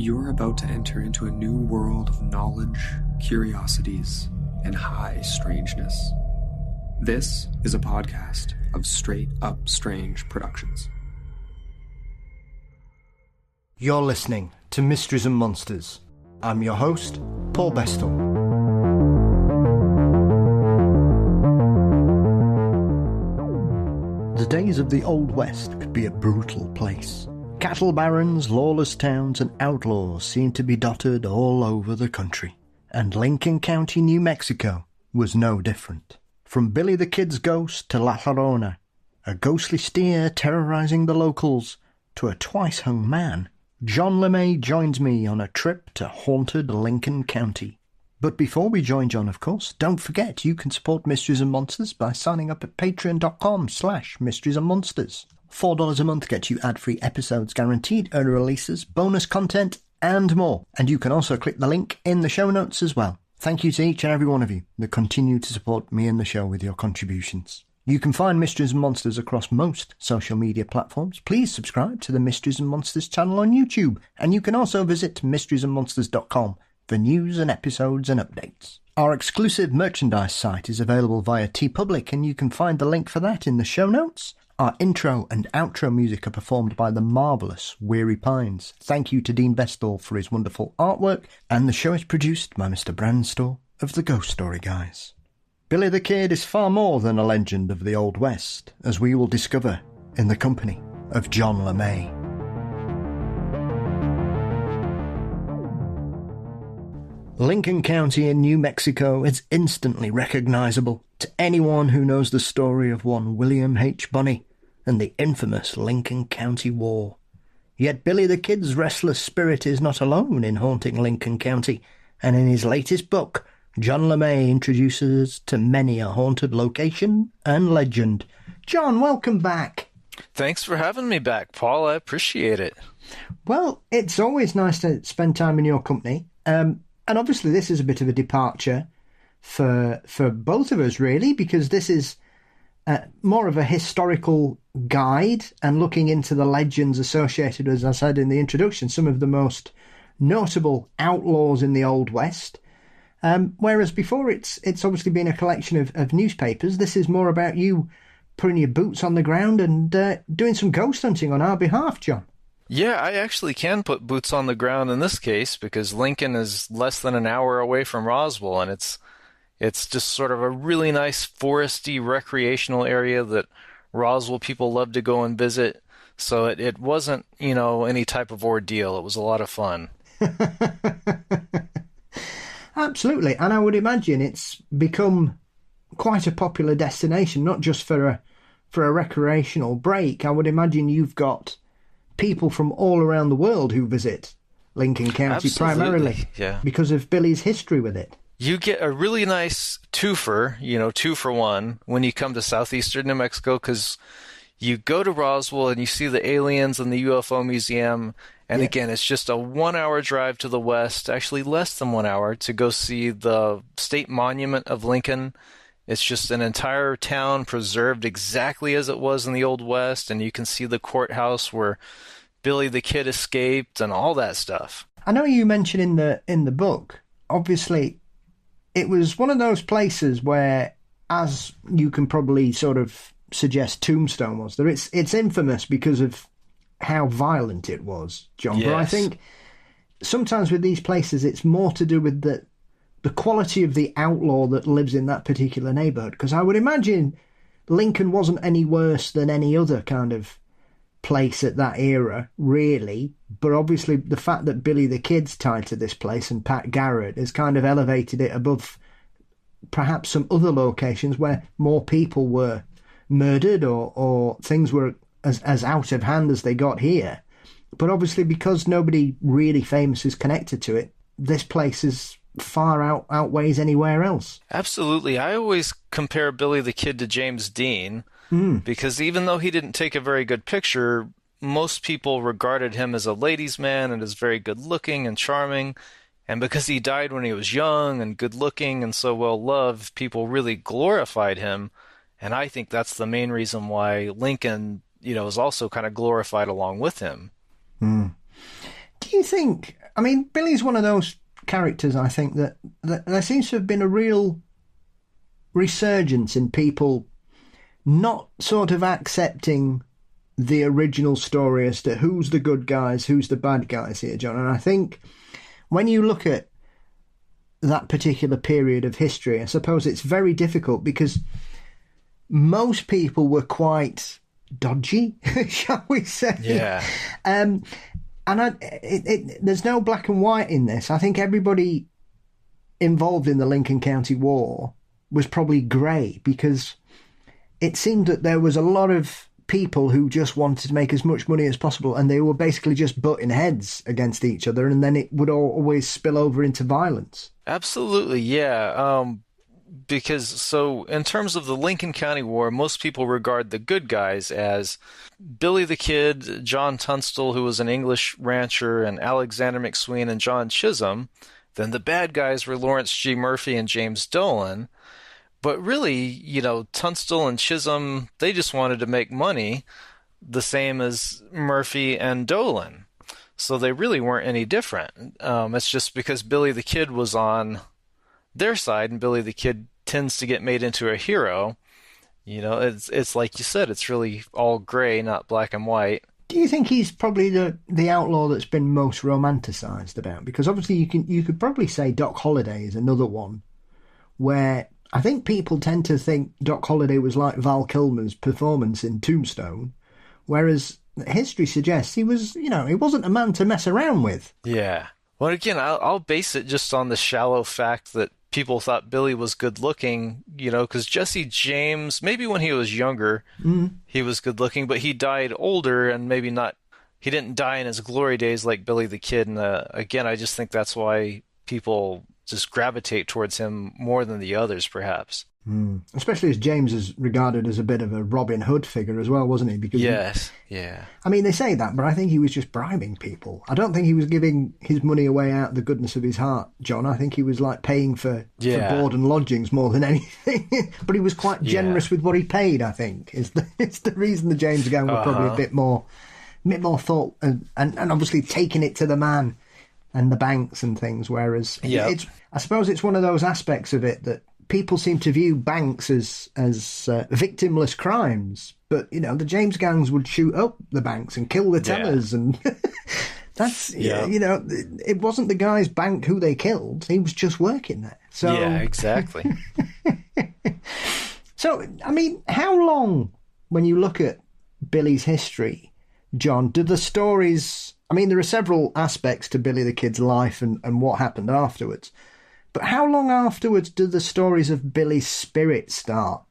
You're about to enter into a new world of knowledge, curiosities, and high strangeness. This is a podcast of Straight Up Strange Productions. You're listening to Mysteries and Monsters. I'm your host, Paul Bestall. The days of the Old West could be a brutal place. Cattle barons, lawless towns, and outlaws seemed to be dotted all over the country. And Lincoln County, New Mexico, was no different. From Billy the Kid's ghost to La Llorona, a ghostly steer terrorising the locals, to a twice-hung man, John Lemay joins me on a trip to haunted Lincoln County. But before we join John, of course, don't forget you can support Mysteries and Monsters by signing up at patreon.com/mysteriesandmonsters. $4 a month gets you ad-free episodes guaranteed, early releases, bonus content, and more. And you can also click the link in the show notes as well. Thank you to each and every one of you that continue to support me and the show with your contributions. You can find Mysteries and Monsters across most social media platforms. Please subscribe to the Mysteries and Monsters channel on YouTube. And you can also visit mysteriesandmonsters.com for news and episodes and updates. Our exclusive merchandise site is available via TeePublic, and you can find the link for that in the show notes. Our intro and outro music are performed by the marvellous Weary Pines. Thank you to Dean Bestall for his wonderful artwork, and the show is produced by Mr. Brennan Storr of the Ghost Story Guys. Billy the Kid is far more than a legend of the Old West, as we will discover in the company of John Lemay. Lincoln County in New Mexico is instantly recognisable to anyone who knows the story of one William H. Bonney and the infamous Lincoln County War. Yet Billy the Kid's restless spirit is not alone in haunting Lincoln County, and in his latest book, John Lemay introduces us to many a haunted location and legend. John, welcome back. Thanks for having me back, Paul. I appreciate it. Well, it's always nice to spend time in your company. And obviously this is a bit of a departure for both of us, really, because this is more of a historical guide and looking into the legends associated, as I said in the introduction, some of the most notable outlaws in the Old West. Whereas before it's obviously been a collection of newspapers. This is more about you putting your boots on the ground and doing some ghost hunting on our behalf, John. Yeah, I actually can put boots on the ground in this case because Lincoln is less than an hour away from Roswell, and it's just sort of a really nice foresty recreational area that Roswell people love to go and visit. So it wasn't, any type of ordeal. It was a lot of fun. Absolutely. And I would imagine it's become quite a popular destination, not just for a recreational break. I would imagine you've got people from all around the world who visit Lincoln County. Absolutely. Primarily because of Billy's history with it. You get a really nice twofer, 2 for 1, when you come to southeastern New Mexico, because you go to Roswell and you see the aliens and the UFO museum. And again, it's just a 1-hour drive to the west, actually less than 1 hour, to go see the state monument of Lincoln. It's just an entire town preserved exactly as it was in the Old West, and you can see the courthouse where Billy the Kid escaped and all that stuff. I know you mentioned in the book, obviously, it was one of those places where, as you can probably sort of suggest Tombstone was, there it's infamous because of how violent it was, John. Yes. But I think sometimes with these places it's more to do with the quality of the outlaw that lives in that particular neighbourhood, because I would imagine Lincoln wasn't any worse than any other kind of place at that era, really. But obviously the fact that Billy the Kid's tied to this place and Pat Garrett has kind of elevated it above perhaps some other locations where more people were murdered or things were as out of hand as they got here. But obviously because nobody really famous is connected to it, this place is far outweighs anywhere else. Absolutely. I always compare Billy the Kid to James Dean because even though he didn't take a very good picture, most people regarded him as a ladies' man and as very good looking and charming. And because he died when he was young and good looking and so well loved, people really glorified him. And I think that's the main reason why Lincoln, is also kind of glorified along with him. Do you think I mean, Billy's one of those characters, I think, that there seems to have been a real resurgence in people not sort of accepting the original story as to who's the good guys, who's the bad guys here, John. And I think when you look at that particular period of history, I suppose it's very difficult because most people were quite dodgy, shall we say? Yeah. And there's no black and white in this. I think everybody involved in the Lincoln County War was probably grey, because it seemed that there was a lot of people who just wanted to make as much money as possible, and they were basically just butting heads against each other, and then it would always spill over into violence. Absolutely, yeah. Because, so in terms of the Lincoln County War, most people regard the good guys as Billy the Kid, John Tunstall, who was an English rancher, and Alexander McSween and John Chisholm. Then the bad guys were Lawrence G. Murphy and James Dolan. But really, you know, Tunstall and Chisholm, they just wanted to make money, the same as Murphy and Dolan. So they really weren't any different. It's just because Billy the Kid was on their side, and Billy the Kid tends to get made into a hero. You know, it's like you said, it's really all gray, not black and white. Do you think he's probably the outlaw that's been most romanticised about? Because obviously you could probably say Doc Holliday is another one where I think people tend to think Doc Holliday was like Val Kilmer's performance in Tombstone, whereas history suggests he was, you know, he wasn't a man to mess around with. Yeah. Well, again, I'll base it just on the shallow fact that people thought Billy was good looking, you know, because Jesse James, maybe when he was younger, he was good looking, but he died older, and maybe not, he didn't die in his glory days like Billy the Kid. And again, I just think that's why people just gravitate towards him more than the others, perhaps. Especially as James is regarded as a bit of a Robin Hood figure as well, wasn't he? Because yeah. I mean, they say that, but I think he was just bribing people. I don't think he was giving his money away out of the goodness of his heart, John. I think he was like paying for board and lodgings more than anything. But he was quite generous with what he paid, I think. It's the reason the James gang were probably a bit more thought, and obviously taking it to the man and the banks and things, whereas I suppose it's one of those aspects of it that people seem to view banks as victimless crimes, but you know, the James gangs would shoot up the banks and kill the tellers, and that's you know, it wasn't the guy's bank who they killed; he was just working there. So yeah, exactly. So I mean, how long, when you look at Billy's history, John, do the stories? I mean, there are several aspects to Billy the Kid's life and what happened afterwards. But how long afterwards do the stories of Billy's spirit start?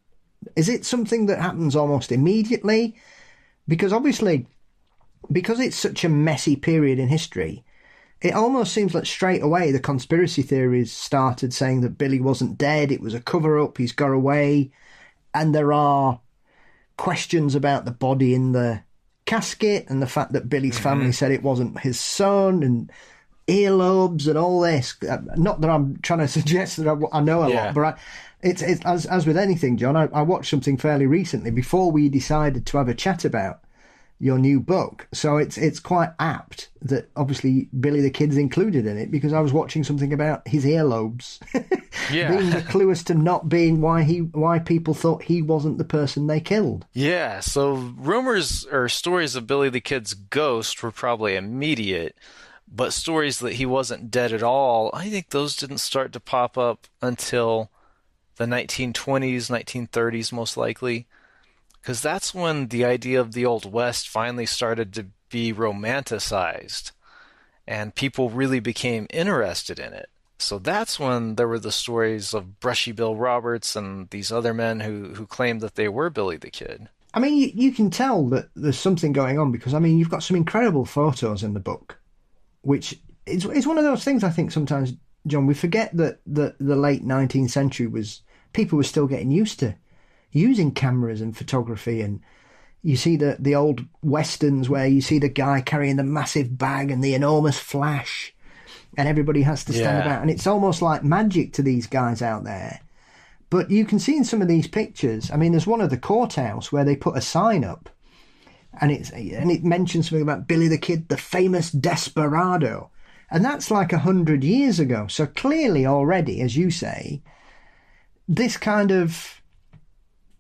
Is it something that happens almost immediately? Because obviously, because it's such a messy period in history, it almost seems like straight away the conspiracy theories started saying that Billy wasn't dead, it was a cover-up, he's got away, and there are questions about the body in the casket and the fact that Billy's family said it wasn't his son, and earlobes and all this. Not that I'm trying to suggest that I know a lot, but it's as with anything, John. I watched something fairly recently before we decided to have a chat about your new book, so it's quite apt that obviously Billy the Kid's included in it, because I was watching something about his earlobes being the clue as to not being why people thought he wasn't the person they killed. Yeah, so rumors or stories of Billy the Kid's ghost were probably immediate, but stories that he wasn't dead at all, I think those didn't start to pop up until the 1920s, 1930s most likely, because that's when the idea of the Old West finally started to be romanticized and people really became interested in it. So that's when there were the stories of Brushy Bill Roberts and these other men who claimed that they were Billy the Kid. I mean, you can tell that there's something going on, because I mean, you've got some incredible photos in the book, which is one of those things I think sometimes, John, we forget that the late 19th century people were still getting used to using cameras and photography, and you see the old westerns where you see the guy carrying the massive bag and the enormous flash, and everybody has to stand about, and it's almost like magic to these guys out there. But you can see in some of these pictures, I mean, there's one at the courthouse where they put a sign up, and it mentions something about Billy the Kid, the famous desperado. And that's like 100 years ago. So clearly already, as you say, this kind of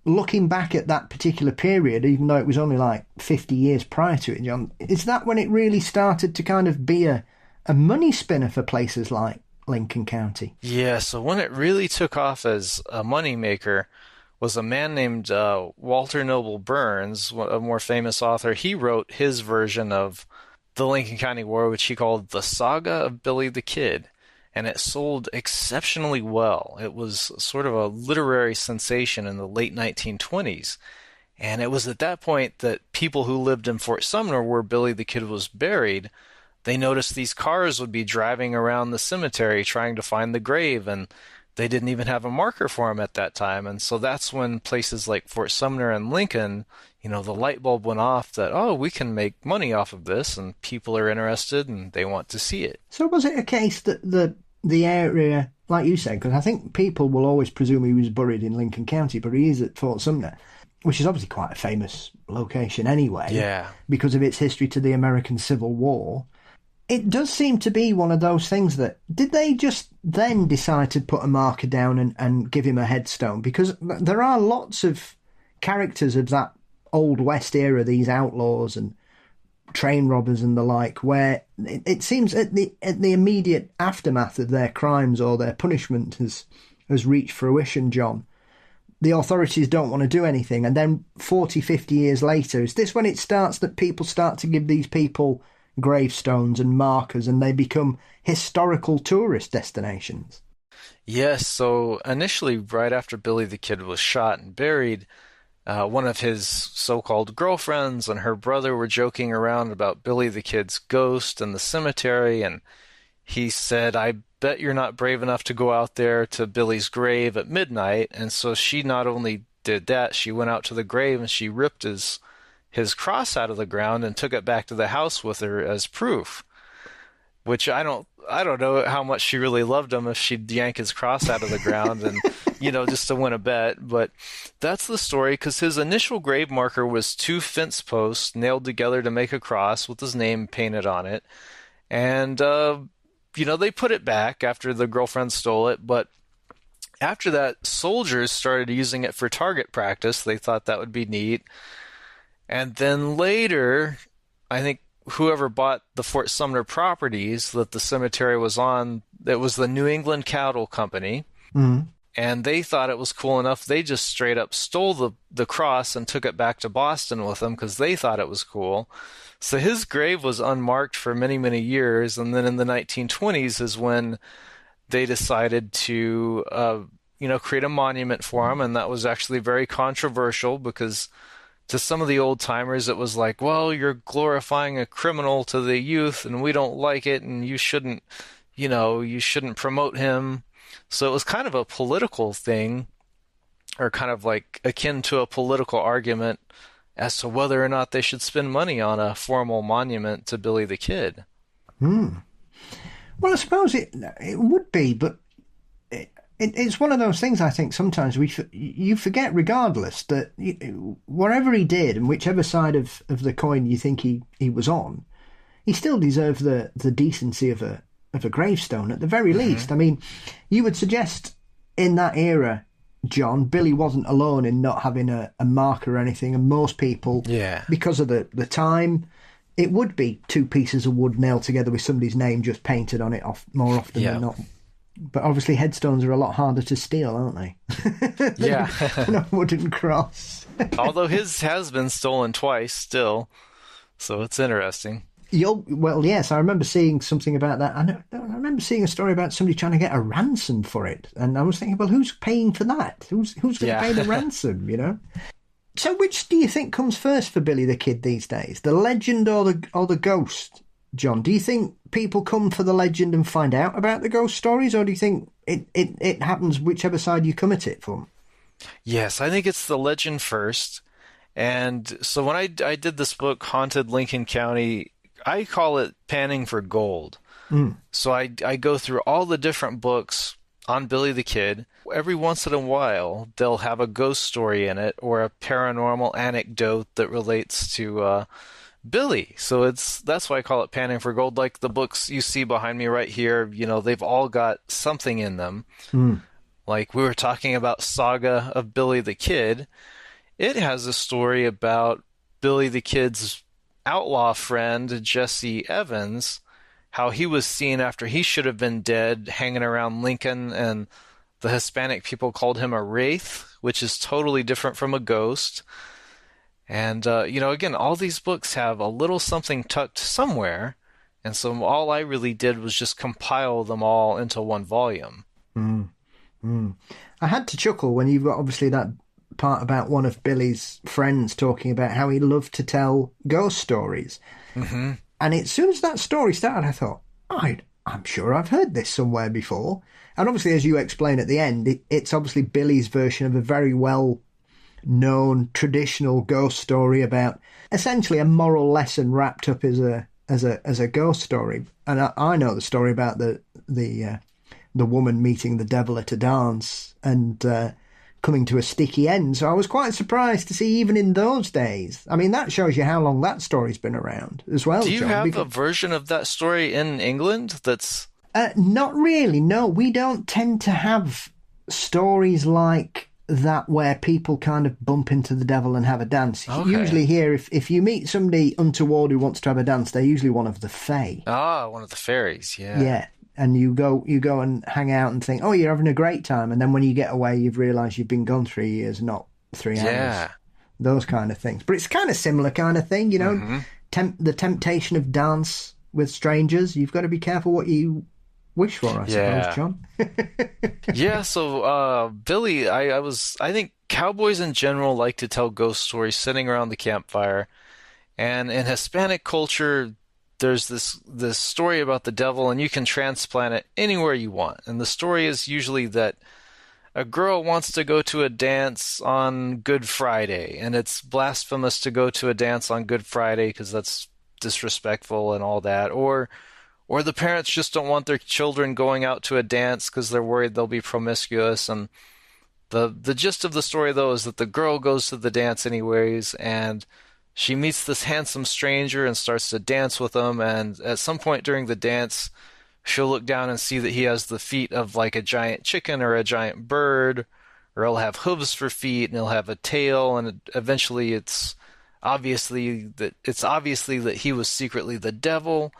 looking back at that particular period, even though it was only like 50 years prior to it, John, is that when it really started to kind of be a money spinner for places like Lincoln County? Yeah, so when it really took off as a moneymaker was a man named Walter Noble Burns, a more famous author. He wrote his version of the Lincoln County War, which he called The Saga of Billy the Kid, and it sold exceptionally well. It was sort of a literary sensation in the late 1920s, and it was at that point that people who lived in Fort Sumner, where Billy the Kid was buried, they noticed these cars would be driving around the cemetery trying to find the grave, and they didn't even have a marker for him at that time. And so that's when places like Fort Sumner and Lincoln, the light bulb went off that, oh, we can make money off of this, and people are interested and they want to see it. So was it a case that the area, like you said, because I think people will always presume he was buried in Lincoln County, but he is at Fort Sumner, which is obviously quite a famous location anyway, yeah, because of its history to the American Civil War. It does seem to be one of those things that, did they just then decide to put a marker down and give him a headstone? Because there are lots of characters of that Old West era, these outlaws and train robbers and the like, where it seems at the immediate aftermath of their crimes or their punishment has reached fruition, John, the authorities don't want to do anything. And then 40, 50 years later, is this when it starts that people start to give these people gravestones and markers and they become historical tourist destinations? Yes, so initially, right after Billy the Kid was shot and buried, one of his so-called girlfriends and her brother were joking around about Billy the Kid's ghost in the cemetery, and he said, I bet you're not brave enough to go out there to Billy's grave at midnight. And so she not only did that, she went out to the grave and she ripped his cross out of the ground and took it back to the house with her as proof, which I don't know how much she really loved him if she'd yank his cross out of the ground and, just to win a bet. But that's the story, because his initial grave marker was 2 fence posts nailed together to make a cross with his name painted on it. And, they put it back after the girlfriend stole it. But after that, soldiers started using it for target practice. They thought that would be neat. And then later, I think whoever bought the Fort Sumner properties that the cemetery was on, it was the New England Cattle Company. Mm-hmm. And they thought it was cool enough. They just straight up stole the cross and took it back to Boston with them because they thought it was cool. So his grave was unmarked for many, many years. And then in the 1920s is when they decided to, create a monument for him. And that was actually very controversial because to some of the old timers, it was like, well, you're glorifying a criminal to the youth and we don't like it. And you shouldn't promote him. So it was kind of a political thing, or kind of like akin to a political argument as to whether or not they should spend money on a formal monument to Billy the Kid. Well, I suppose it would be, but it's one of those things, I think, sometimes you forget, regardless, that whatever he did and whichever side of the coin you think he was on, he still deserved the decency of a gravestone at the very least. I mean, you would suggest in that era, John, Billy wasn't alone in not having a marker or anything, and most people, because of the time, it would be 2 pieces of wood nailed together with somebody's name just painted on it more often than not. But obviously headstones are a lot harder to steal, aren't they? Yeah. No wooden cross. Although his has been stolen twice still, so it's interesting. Well, yes, I remember seeing something about that. I remember seeing a story about somebody trying to get a ransom for it. And I was thinking, well, who's paying for that? Who's going to pay the ransom, So which do you think comes first for Billy the Kid these days? The legend or the ghost, John? Do you think people come for the legend and find out about the ghost stories? Or do you think it happens whichever side you come at it from? Yes, I think it's the legend first. And so when I did this book, Haunted Lincoln County, I call it panning for gold. So I go through all the different books on Billy the Kid. Every once in a while, they'll have a ghost story in it or a paranormal anecdote that relates to Billy. So that's why I call it panning for gold. Like the books you see behind me right here, they've all got something in them. Like we were talking about Saga of Billy the Kid. It has a story about Billy the Kid's outlaw friend, Jesse Evans, how he was seen after he should have been dead, hanging around Lincoln, and the Hispanic people called him a wraith, which is totally different from a ghost. And, again, all these books have a little something tucked somewhere, and so all I really did was just compile them all into one volume. I had to chuckle when you've got, obviously, that part about one of Billy's friends talking about how he loved to tell ghost stories. And as soon as that story started, I thought, I'm sure I've heard this somewhere before. And obviously, as you explain at the end, it's obviously Billy's version of a very well-known traditional ghost story about essentially a moral lesson wrapped up as a ghost story. And I know the story about the woman meeting the devil at a dance and coming to a sticky end. So I was quite surprised to see even in those days. I mean, that shows you how long that story's been around as well, Do you John, have a version of that story in England that's... Not really, no. We don't tend to have stories like that where people kind of bump into the devil and have a dance. Okay. Usually here, if you meet somebody untoward who wants to have a dance, they're usually one of the fae. Ah, one of the fairies, yeah. Yeah. And you go and hang out and think, oh, you're having a great time. And then when you get away, you've realised you've been gone 3 years, not 3 hours. Yeah. Those kind of things. But it's kind of similar kind of thing, the temptation of dance with strangers. You've got to be careful what you wish for, I suppose, John. Yeah, so Billy, I think cowboys in general like to tell ghost stories sitting around the campfire. And in Hispanic culture, there's this story about the devil, and you can transplant it anywhere you want. And the story is usually that a girl wants to go to a dance on Good Friday, and it's blasphemous to go to a dance on Good Friday because that's disrespectful and all that. Or the parents just don't want their children going out to a dance because they're worried they'll be promiscuous. And the gist of the story, though, is that the girl goes to the dance anyways, and she meets this handsome stranger and starts to dance with him, and at some point during the dance, she'll look down and see that he has the feet of like a giant chicken or a giant bird, or he'll have hooves for feet, and he'll have a tail, and eventually it's obviously that he was secretly the devil,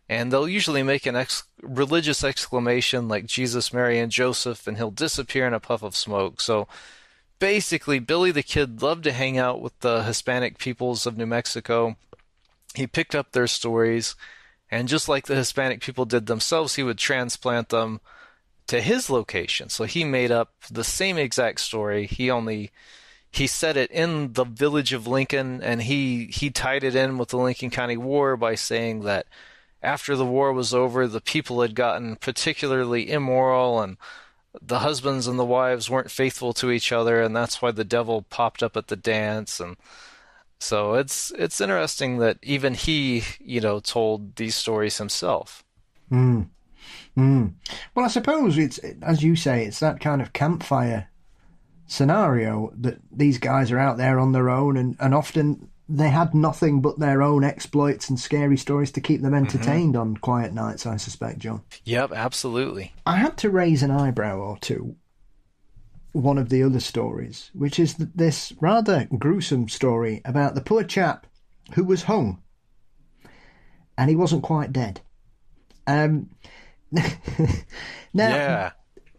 and they'll usually make an religious exclamation like Jesus, Mary, and Joseph, and he'll disappear in a puff of smoke. So basically, Billy the Kid loved to hang out with the Hispanic peoples of New Mexico. He picked up their stories, and just like the Hispanic people did themselves, he would transplant them to his location. So he made up the same exact story. He set it in the village of Lincoln, and he tied it in with the Lincoln County War by saying that after the war was over, the people had gotten particularly immoral, and the husbands and the wives weren't faithful to each other, and that's why the devil popped up at the dance. And so it's interesting that even he, told these stories himself. Well, I suppose it's, as you say, it's that kind of campfire scenario that these guys are out there on their own, and often they had nothing but their own exploits and scary stories to keep them entertained on quiet nights, I suspect, John. Yep, absolutely. I had to raise an eyebrow or two one of the other stories, which is this rather gruesome story about the poor chap who was hung, and he wasn't quite dead. Now,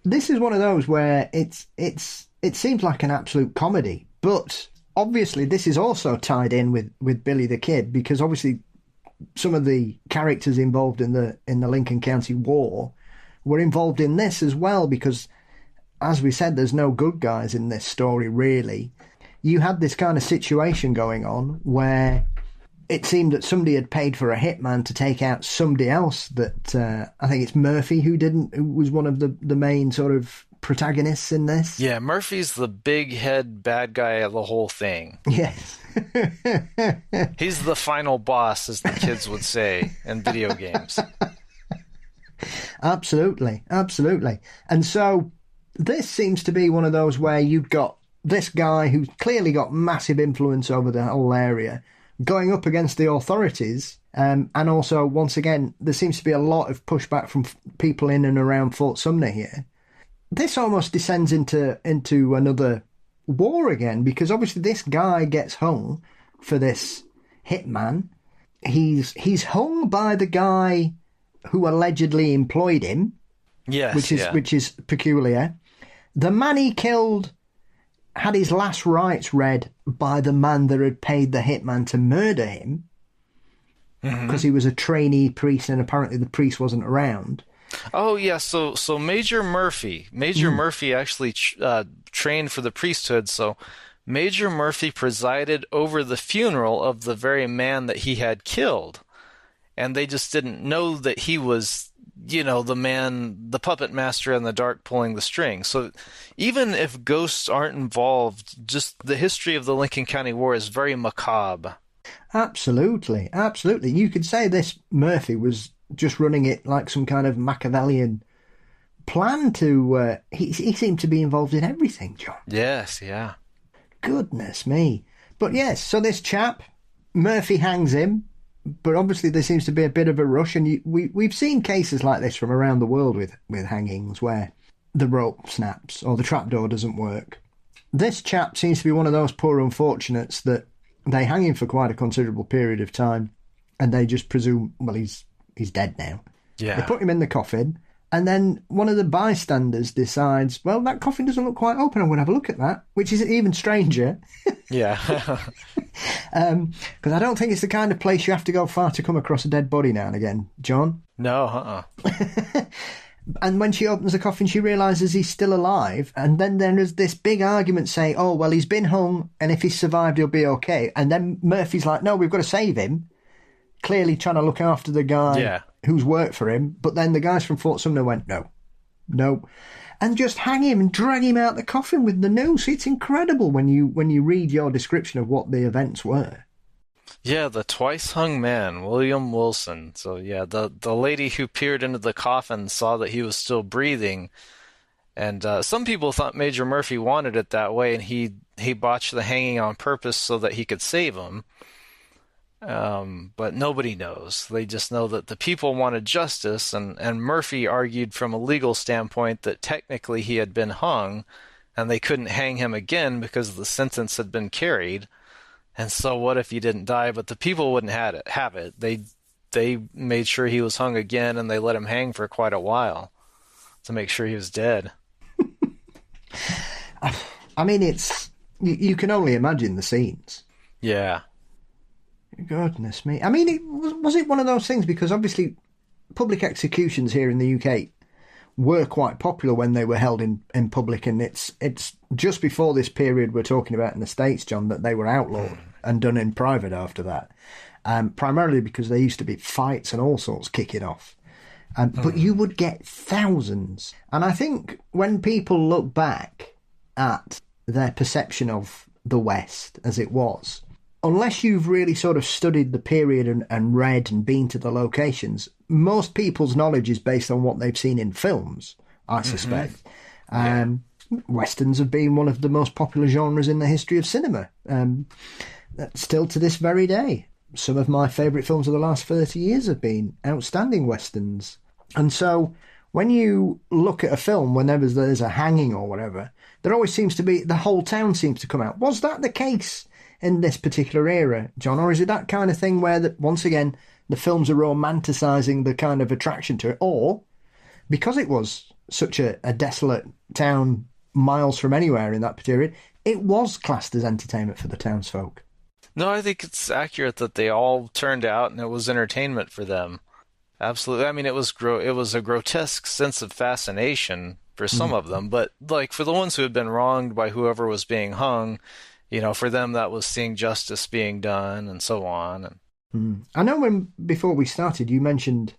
this is one of those where it seems like an absolute comedy, but obviously this is also tied in with Billy the Kid, because obviously some of the characters involved in the Lincoln County War were involved in this as well, because, as we said, there's no good guys in this story, really. You had this kind of situation going on where it seemed that somebody had paid for a hitman to take out somebody else that, I think it's Murphy who was one of the main sort of protagonists in this. Yeah, Murphy's the big head bad guy of the whole thing. Yes. He's the final boss, as the kids would say in video games. Absolutely. And so this seems to be one of those where you've got this guy who's clearly got massive influence over the whole area going up against the authorities. And also, once again, there seems to be a lot of pushback from people in and around Fort Sumner here. This almost descends into another war again, because obviously this guy gets hung for this hitman. He's hung by the guy who allegedly employed him. Yes, which is peculiar. The man he killed had his last rites read by the man that had paid the hitman to murder him, because he was a trainee priest and apparently the priest wasn't around. Oh, yeah, so Major Murphy actually trained for the priesthood, so Major Murphy presided over the funeral of the very man that he had killed, and they just didn't know that he was, the man, the puppet master in the dark pulling the strings. So even if ghosts aren't involved, just the history of the Lincoln County War is very macabre. Absolutely. You could say this Murphy was just running it like some kind of Machiavellian plan to... he seemed to be involved in everything, John. Yes, yeah. Goodness me. But yes, so this chap, Murphy hangs him, but obviously there seems to be a bit of a rush, and we've seen cases like this from around the world with hangings where the rope snaps or the trapdoor doesn't work. This chap seems to be one of those poor unfortunates that they hang him for quite a considerable period of time, and they just presume, well, he's dead now. Yeah. They put him in the coffin, and then one of the bystanders decides, well, that coffin doesn't look quite open, I'm going to have a look at that, which is even stranger. Yeah. Because I don't think it's the kind of place you have to go far to come across a dead body now and again, John. No, And when she opens the coffin, she realises he's still alive. And then there's this big argument saying, oh, well, he's been hung, and if he's survived, he'll be okay. And then Murphy's like, no, we've got to save him. Clearly trying to look after the guy who's worked for him. But then the guys from Fort Sumner went, no. And just hang him and drag him out the coffin with the noose. It's incredible when you read your description of what the events were. Yeah, the twice hung man, William Wilson. So yeah, the lady who peered into the coffin saw that he was still breathing, and some people thought Major Murphy wanted it that way, and he botched the hanging on purpose so that he could save him. But nobody knows. They just know that the people wanted justice, and Murphy argued from a legal standpoint that technically he had been hung, and they couldn't hang him again because the sentence had been carried. And so what if he didn't die? But the people wouldn't have it. They made sure he was hung again, and they let him hang for quite a while to make sure he was dead. I mean, you can only imagine the scenes. Yeah. Goodness me. I mean, was it one of those things? Because obviously public executions here in the UK were quite popular when they were held in public, and it's just before this period we're talking about in the States, John, that they were outlawed and done in private after that, primarily because there used to be fights and all sorts kicking off. But you would get thousands. And I think when people look back at their perception of the West as it was, unless you've really sort of studied the period and read and been to the locations, most people's knowledge is based on what they've seen in films, I suspect. Westerns have been one of the most popular genres in the history of cinema, still to this very day. Some of my favourite films of the last 30 years have been outstanding Westerns. And so when you look at a film, whenever there's a hanging or whatever, there always seems to be, the whole town seems to come out. Was that the case in this particular era, John? Or is it that kind of thing where, once again, the films are romanticising the kind of attraction to it? Or, because it was such a desolate town miles from anywhere in that period, it was classed as entertainment for the townsfolk? No, I think it's accurate that they all turned out and it was entertainment for them. Absolutely. I mean, it was a grotesque sense of fascination for some of them, but like for the ones who had been wronged by whoever was being hung, for them that was seeing justice being done and so on. I know before we started, you mentioned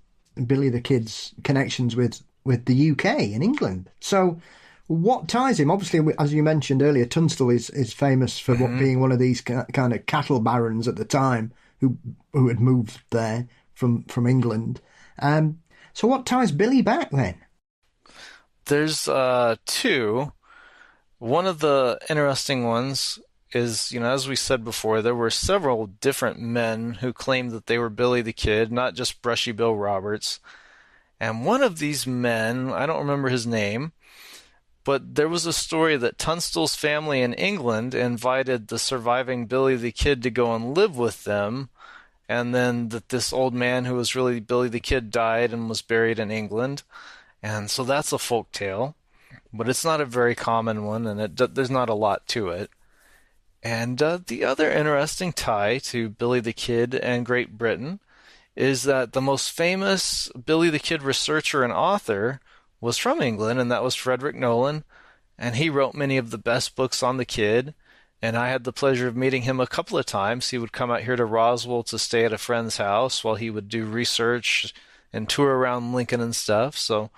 Billy the Kid's connections with the UK and England. So what ties him? Obviously, as you mentioned earlier, Tunstall is famous for being one of these kind of cattle barons at the time who had moved there from England. So what ties Billy back then? There's two. One of the interesting ones is, as we said before, there were several different men who claimed that they were Billy the Kid, not just Brushy Bill Roberts. And one of these men, I don't remember his name, but there was a story that Tunstall's family in England invited the surviving Billy the Kid to go and live with them, and then that this old man who was really Billy the Kid died and was buried in England. And so that's a folk tale, but it's not a very common one, and there's not a lot to it. And the other interesting tie to Billy the Kid and Great Britain is that the most famous Billy the Kid researcher and author was from England, and that was Frederick Nolan, and he wrote many of the best books on the Kid, and I had the pleasure of meeting him a couple of times. He would come out here to Roswell to stay at a friend's house while he would do research and tour around Lincoln and stuff, so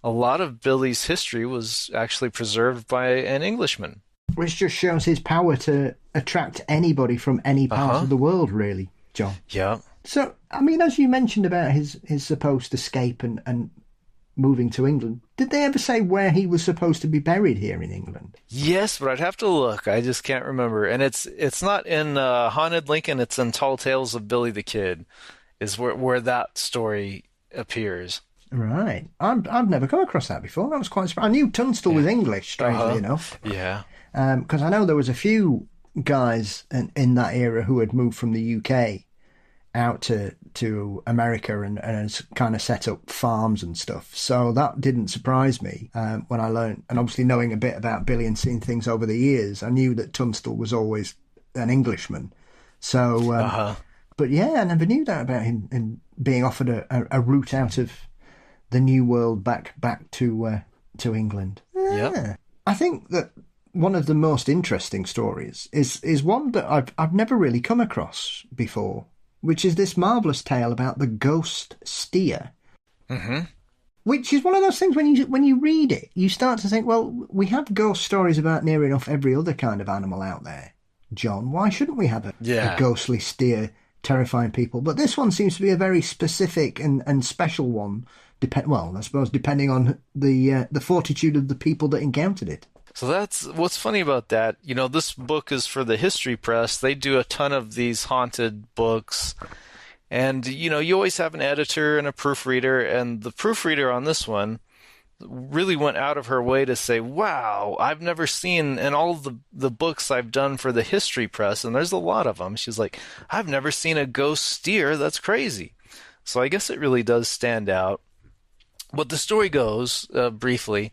a lot of Billy's history was actually preserved by an Englishman. Which just shows his power to attract anybody from any part of the world, really, John. Yeah. So, I mean, as you mentioned about his supposed escape and moving to England, did they ever say where he was supposed to be buried here in England? Yes, but I'd have to look. I just can't remember. And it's not in Haunted Lincoln. It's in Tall Tales of Billy the Kid, is where that story appears. Right. I've never come across that before. I was quite surprised. I knew Tunstall was English, strangely enough. Yeah. Because I know there was a few guys in that era who had moved from the UK out to America and kind of set up farms and stuff. So that didn't surprise me when I learned. And obviously knowing a bit about Billy and seeing things over the years, I knew that Tunstall was always an Englishman. So, but yeah, I never knew that about him being offered a route out of the New World back to England. Yeah. I think that one of the most interesting stories is one that I've never really come across before, which is this marvellous tale about the ghost steer. Mm-hmm. Which is one of those things when you read it, you start to think, well, we have ghost stories about near enough every other kind of animal out there, John. Why shouldn't we have a ghostly steer terrifying people? But this one seems to be a very specific and special one. I suppose depending on the fortitude of the people that encountered it. So that's what's funny about that. This book is for the History Press. They do a ton of these haunted books. And, you always have an editor and a proofreader. And the proofreader on this one really went out of her way to say, wow, I've never seen in all the books I've done for the History Press, and there's a lot of them. She's like, I've never seen a ghost steer. That's crazy. So I guess it really does stand out. But the story goes, briefly,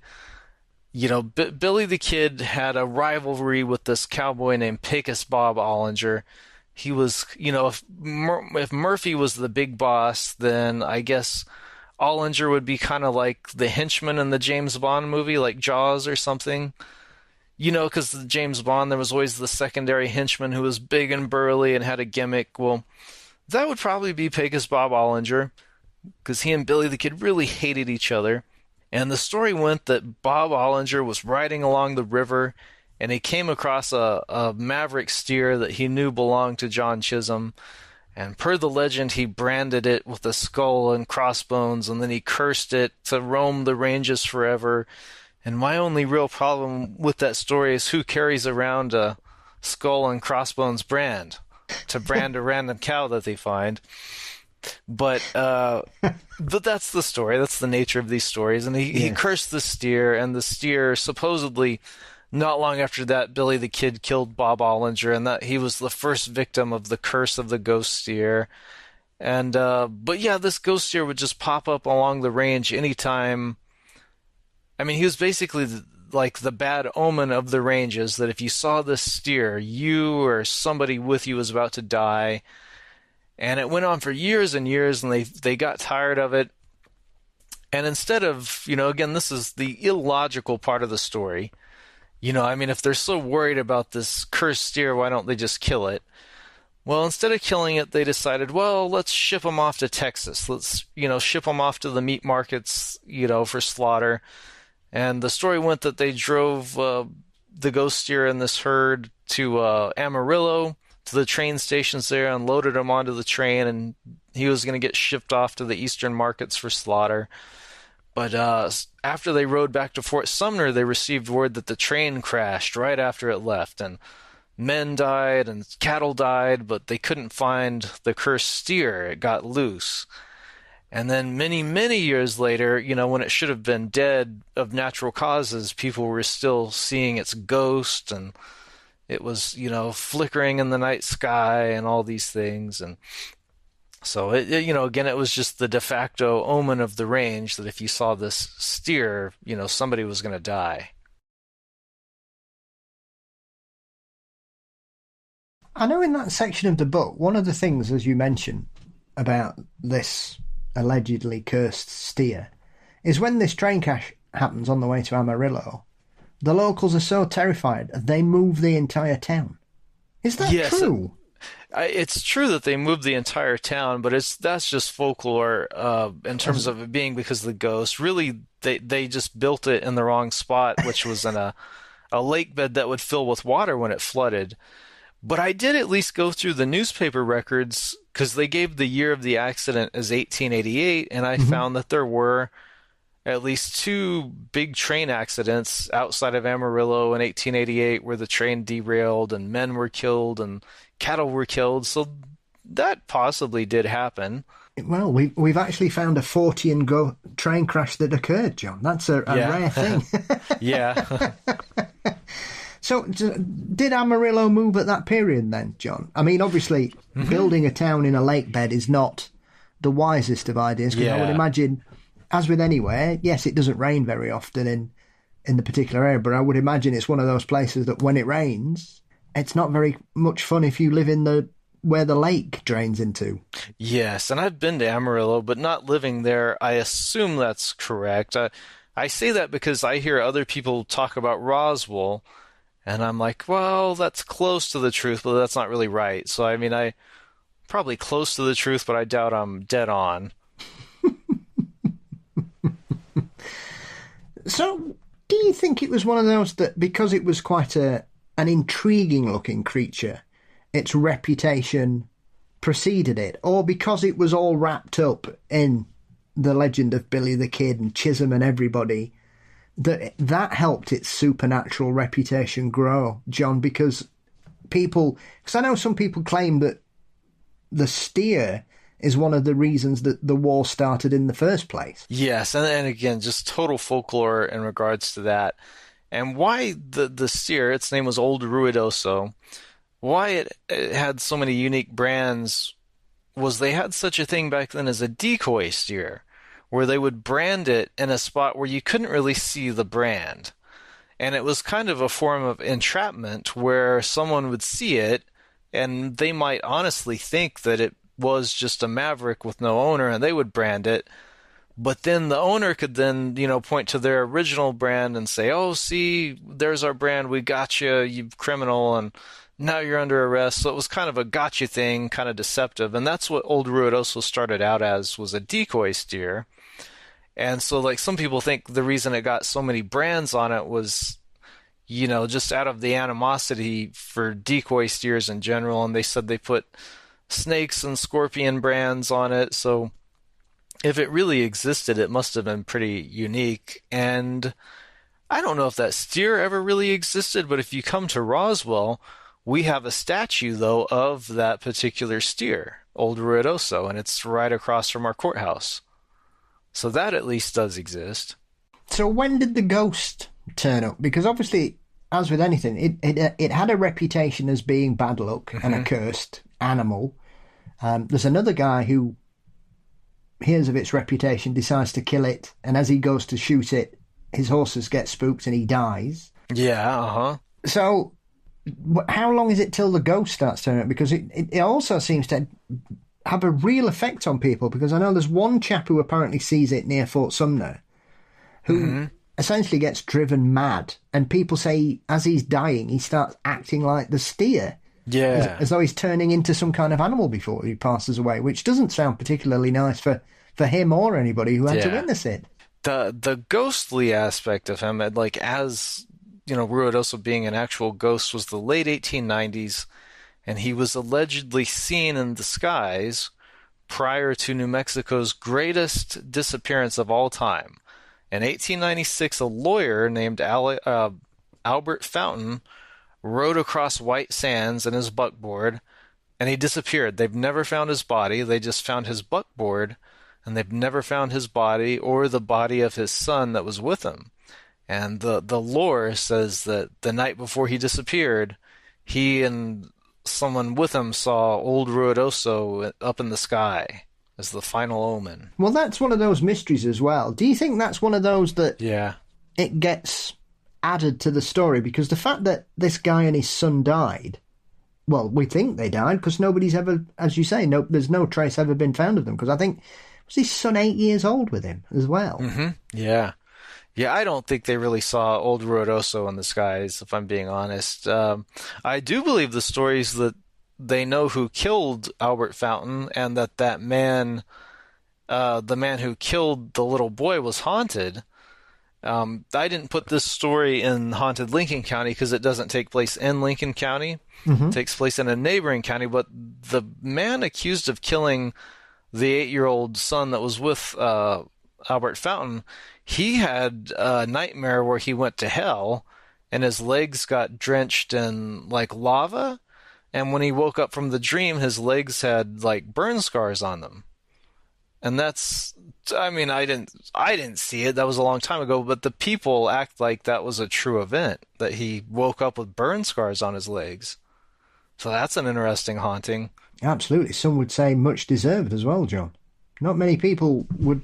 Billy the Kid had a rivalry with this cowboy named Pecos Bob Ollinger. He was, if Murphy was the big boss, then I guess Ollinger would be kind of like the henchman in the James Bond movie, like Jaws or something. Because the James Bond, there was always the secondary henchman who was big and burly and had a gimmick. Well, that would probably be Pecos Bob Ollinger, because he and Billy the Kid really hated each other. And the story went that Bob Ollinger was riding along the river, and he came across a maverick steer that he knew belonged to John Chisholm. And per the legend, he branded it with a skull and crossbones, and then he cursed it to roam the ranges forever. And my only real problem with that story is who carries around a skull and crossbones brand to brand a random cow that they find. But that's the story. That's the nature of these stories. And he cursed the steer, and the steer supposedly, not long after that, Billy the Kid killed Bob Ollinger, and that he was the first victim of the curse of the ghost steer. And but yeah, this ghost steer would just pop up along the range anytime. I mean, he was basically like the bad omen of the ranges, that if you saw this steer, you or somebody with you was about to die. And it went on for years and years, and they got tired of it. And instead of, again, this is the illogical part of the story. If they're so worried about this cursed steer, why don't they just kill it? Well, instead of killing it, they decided, well, let's ship them off to Texas. Let's, ship them off to the meat markets, for slaughter. And the story went that they drove the ghost steer in this herd to Amarillo, to the train stations there, and loaded him onto the train, and he was going to get shipped off to the eastern markets for slaughter. But after they rode back to Fort Sumner, they received word that the train crashed right after it left, and men died and cattle died, but they couldn't find the cursed steer. It got loose. And then many, many years later, when it should have been dead of natural causes, people were still seeing its ghost, and it was, flickering in the night sky and all these things. And so, again, it was just the de facto omen of the range that if you saw this steer, somebody was going to die. I know in that section of the book, one of the things, as you mentioned, about this allegedly cursed steer is when this train crash happens on the way to Amarillo, the locals are so terrified they move the entire town. Is that true? It's true that they moved the entire town, but that's just folklore in terms of it being because of the ghost. Really, they just built it in the wrong spot, which was in a lake bed that would fill with water when it flooded. But I did at least go through the newspaper records because they gave the year of the accident as 1888, and I found that there were at least 2 big train accidents outside of Amarillo in 1888 where the train derailed and men were killed and cattle were killed. So that possibly did happen. Well, we've actually found a Fortean train crash that occurred, John. That's a rare thing. Yeah. So did Amarillo move at that period then, John? I mean, obviously, building a town in a lake bed is not the wisest of ideas, because I would imagine, as with anywhere, yes, it doesn't rain very often in the particular area, but I would imagine it's one of those places that when it rains, it's not very much fun if you live in where the lake drains into. Yes, and I've been to Amarillo, but not living there. I assume that's correct. I say that because I hear other people talk about Roswell, and I'm like, well, that's close to the truth, but that's not really right. So, I mean, I probably close to the truth, but I doubt I'm dead on. So, do you think it was one of those that because it was quite an intriguing-looking creature, its reputation preceded it, or because it was all wrapped up in the legend of Billy the Kid and Chisholm and everybody, that helped its supernatural reputation grow, John? Because I know some people claim that the steer is one of the reasons that the war started in the first place. Yes, and again, just total folklore in regards to that. And why the steer, its name was Old Ruidoso, why it had so many unique brands was they had such a thing back then as a decoy steer, where they would brand it in a spot where you couldn't really see the brand. And it was kind of a form of entrapment where someone would see it and they might honestly think that it was just a maverick with no owner, and they would brand it. But then the owner could then, point to their original brand and say, oh, see, there's our brand. We got you, you criminal, and now you're under arrest. So it was kind of a gotcha thing, kind of deceptive. And that's what Old Ruidoso started out as, was a decoy steer. And so, like, some people think the reason it got so many brands on it was, just out of the animosity for decoy steers in general. And they said they put snakes and scorpion brands on it. So if it really existed, it must have been pretty unique. And I don't know if that steer ever really existed, but if you come to Roswell, we have a statue, though, of that particular steer, Old Ruidoso, and it's right across from our courthouse. So that at least does exist. So when did the ghost turn up? Because obviously, as with anything, it had a reputation as being bad luck and a cursed animal. There's another guy who hears of its reputation, decides to kill it, and as he goes to shoot it, his horses get spooked and he dies. Yeah, So how long is it till the ghost starts turning up? Because it also seems to have a real effect on people, because I know there's one chap who apparently sees it near Fort Sumner who essentially gets driven mad, and people say as he's dying he starts acting like the steer. Yeah. As though he's turning into some kind of animal before he passes away, which doesn't sound particularly nice for him or anybody who had to witness it. The ghostly aspect of him, like, as Ruidoso being an actual ghost, was the late 1890s, and he was allegedly seen in the skies prior to New Mexico's greatest disappearance of all time. In 1896, a lawyer named Albert Fountain rode across white sands in his buckboard, and he disappeared. They've never found his body. They just found his buckboard, and they've never found his body or the body of his son that was with him. And the lore says that the night before he disappeared, he and someone with him saw old Ruidoso up in the sky as the final omen. Well, that's one of those mysteries as well. Do you think that's one of those that it gets added to the story? Because the fact that this guy and his son died, well, we think they died because nobody's ever, as you say, there's no trace ever been found of them. Because I think, was his son 8 years old with him as well? Mm-hmm. Yeah. Yeah, I don't think they really saw old Ruidoso in the skies, if I'm being honest. I do believe the stories that they know who killed Albert Fountain, and that man, the man who killed the little boy, was haunted. I didn't put this story in haunted Lincoln County because it doesn't take place in Lincoln County. Mm-hmm. It takes place in a neighboring county. But the man accused of killing the 8-year-old son that was with Albert Fountain, he had a nightmare where he went to hell and his legs got drenched in like lava. And when he woke up from the dream, his legs had like burn scars on them. And that's, I mean, I didn't see it. That was a long time ago, but the people act like that was a true event, that he woke up with burn scars on his legs. So that's an interesting haunting. Absolutely. Some would say much deserved as well, John. Not many people would,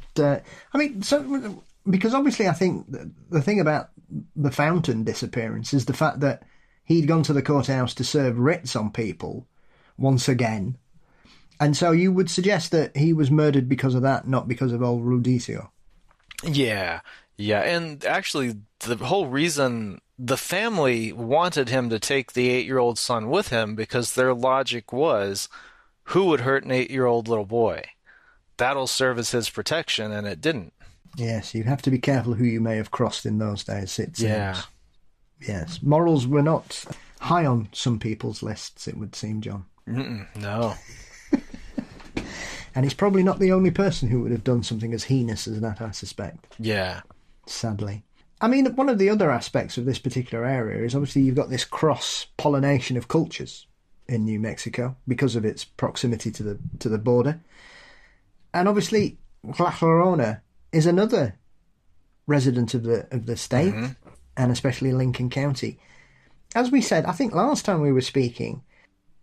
because obviously I think the thing about the Fountain disappearance is the fact that he'd gone to the courthouse to serve writs on people once again. And so you would suggest that he was murdered because of that, not because of old Rudicio. Yeah. Yeah. And actually, the whole reason the family wanted him to take the 8-year-old son with him because their logic was, who would hurt an 8-year-old little boy? That'll serve as his protection, and it didn't. Yes, you have to be careful who you may have crossed in those days, it seems. Yeah. Yes, morals were not high on some people's lists, it would seem, John. No. And he's probably not the only person who would have done something as heinous as that, I suspect. Yeah. Sadly. I mean, one of the other aspects of this particular area is obviously you've got this cross-pollination of cultures in New Mexico because of its proximity to the border. And obviously, Llorona is another resident of the state, mm-hmm. and especially Lincoln County. As we said, I think last time we were speaking,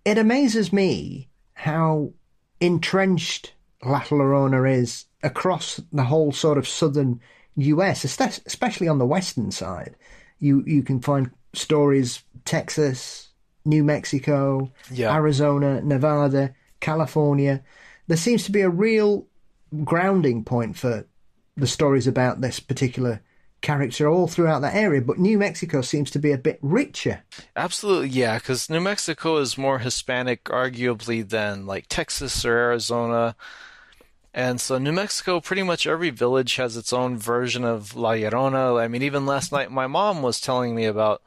it amazes me how entrenched La Llorona is across the whole sort of southern US, especially on the western side. You can find stories, Texas, New Mexico, Arizona, Nevada, California. There seems to be a real grounding point for the stories about this particular character all throughout that area, but New Mexico seems to be a bit richer. Absolutely, yeah, because New Mexico is more Hispanic, arguably, than like Texas or Arizona. And so New Mexico, pretty much every village has its own version of La Llorona. I mean, even last night, my mom was telling me about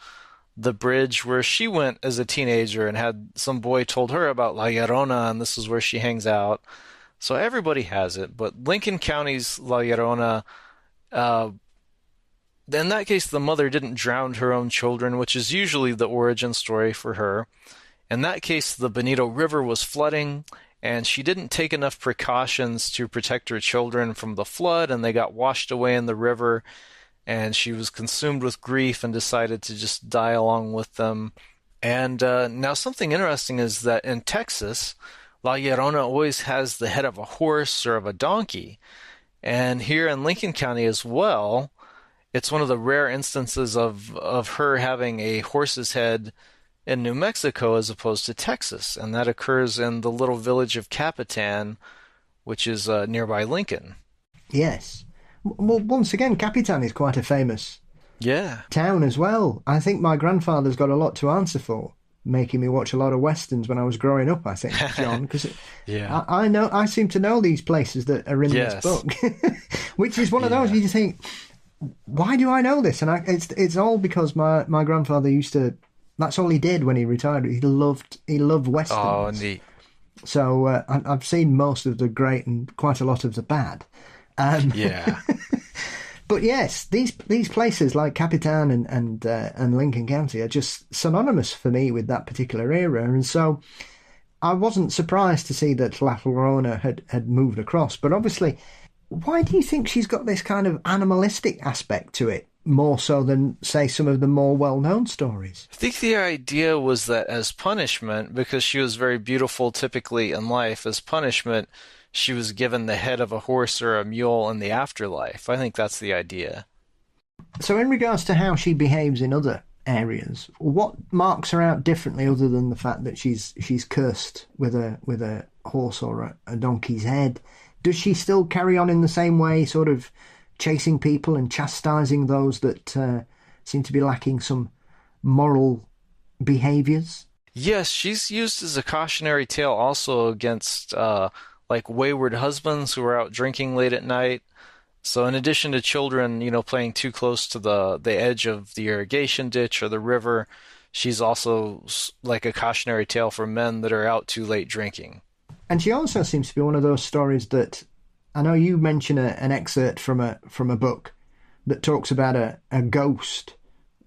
the bridge where she went as a teenager and had some boy told her about La Llorona, and this is where she hangs out. So everybody has it, but Lincoln County's La Llorona, in that case, the mother didn't drown her own children, which is usually the origin story for her. In that case, the Bonito River was flooding, and she didn't take enough precautions to protect her children from the flood, and they got washed away in the river, and she was consumed with grief and decided to just die along with them. And now something interesting is that in Texas, La Llorona always has the head of a horse or of a donkey. And here in Lincoln County as well, it's one of the rare instances of her having a horse's head in New Mexico as opposed to Texas. And that occurs in the little village of Capitan, which is nearby Lincoln. Yes. Well, once again, Capitan is quite a famous town as well. I think my grandfather's got a lot to answer for, making me watch a lot of westerns when I was growing up, I think, John, because I seem to know these places that are in this book, which is one of those you just think, why do I know this? And it's all because my grandfather used to, that's all he did when he retired. He loved westerns. Oh, neat. So I've seen most of the great and quite a lot of the bad. But yes, these places like Capitan and Lincoln County are just synonymous for me with that particular era, and so I wasn't surprised to see that La Llorona had moved across. But obviously, why do you think she's got this kind of animalistic aspect to it, more so than, say, some of the more well-known stories? I think the idea was that as punishment, because she was very beautiful typically in life, as punishment, she was given the head of a horse or a mule in the afterlife. I think that's the idea. So in regards to how she behaves in other areas, what marks her out differently other than the fact that she's cursed with a horse or a donkey's head? Does she still carry on in the same way, sort of chasing people and chastising those that seem to be lacking some moral behaviours? Yes, she's used as a cautionary tale also against like wayward husbands who are out drinking late at night. So in addition to children, playing too close to the edge of the irrigation ditch or the river, she's also like a cautionary tale for men that are out too late drinking. And she also seems to be one of those stories that, I know you mention an excerpt from a book that talks about a ghost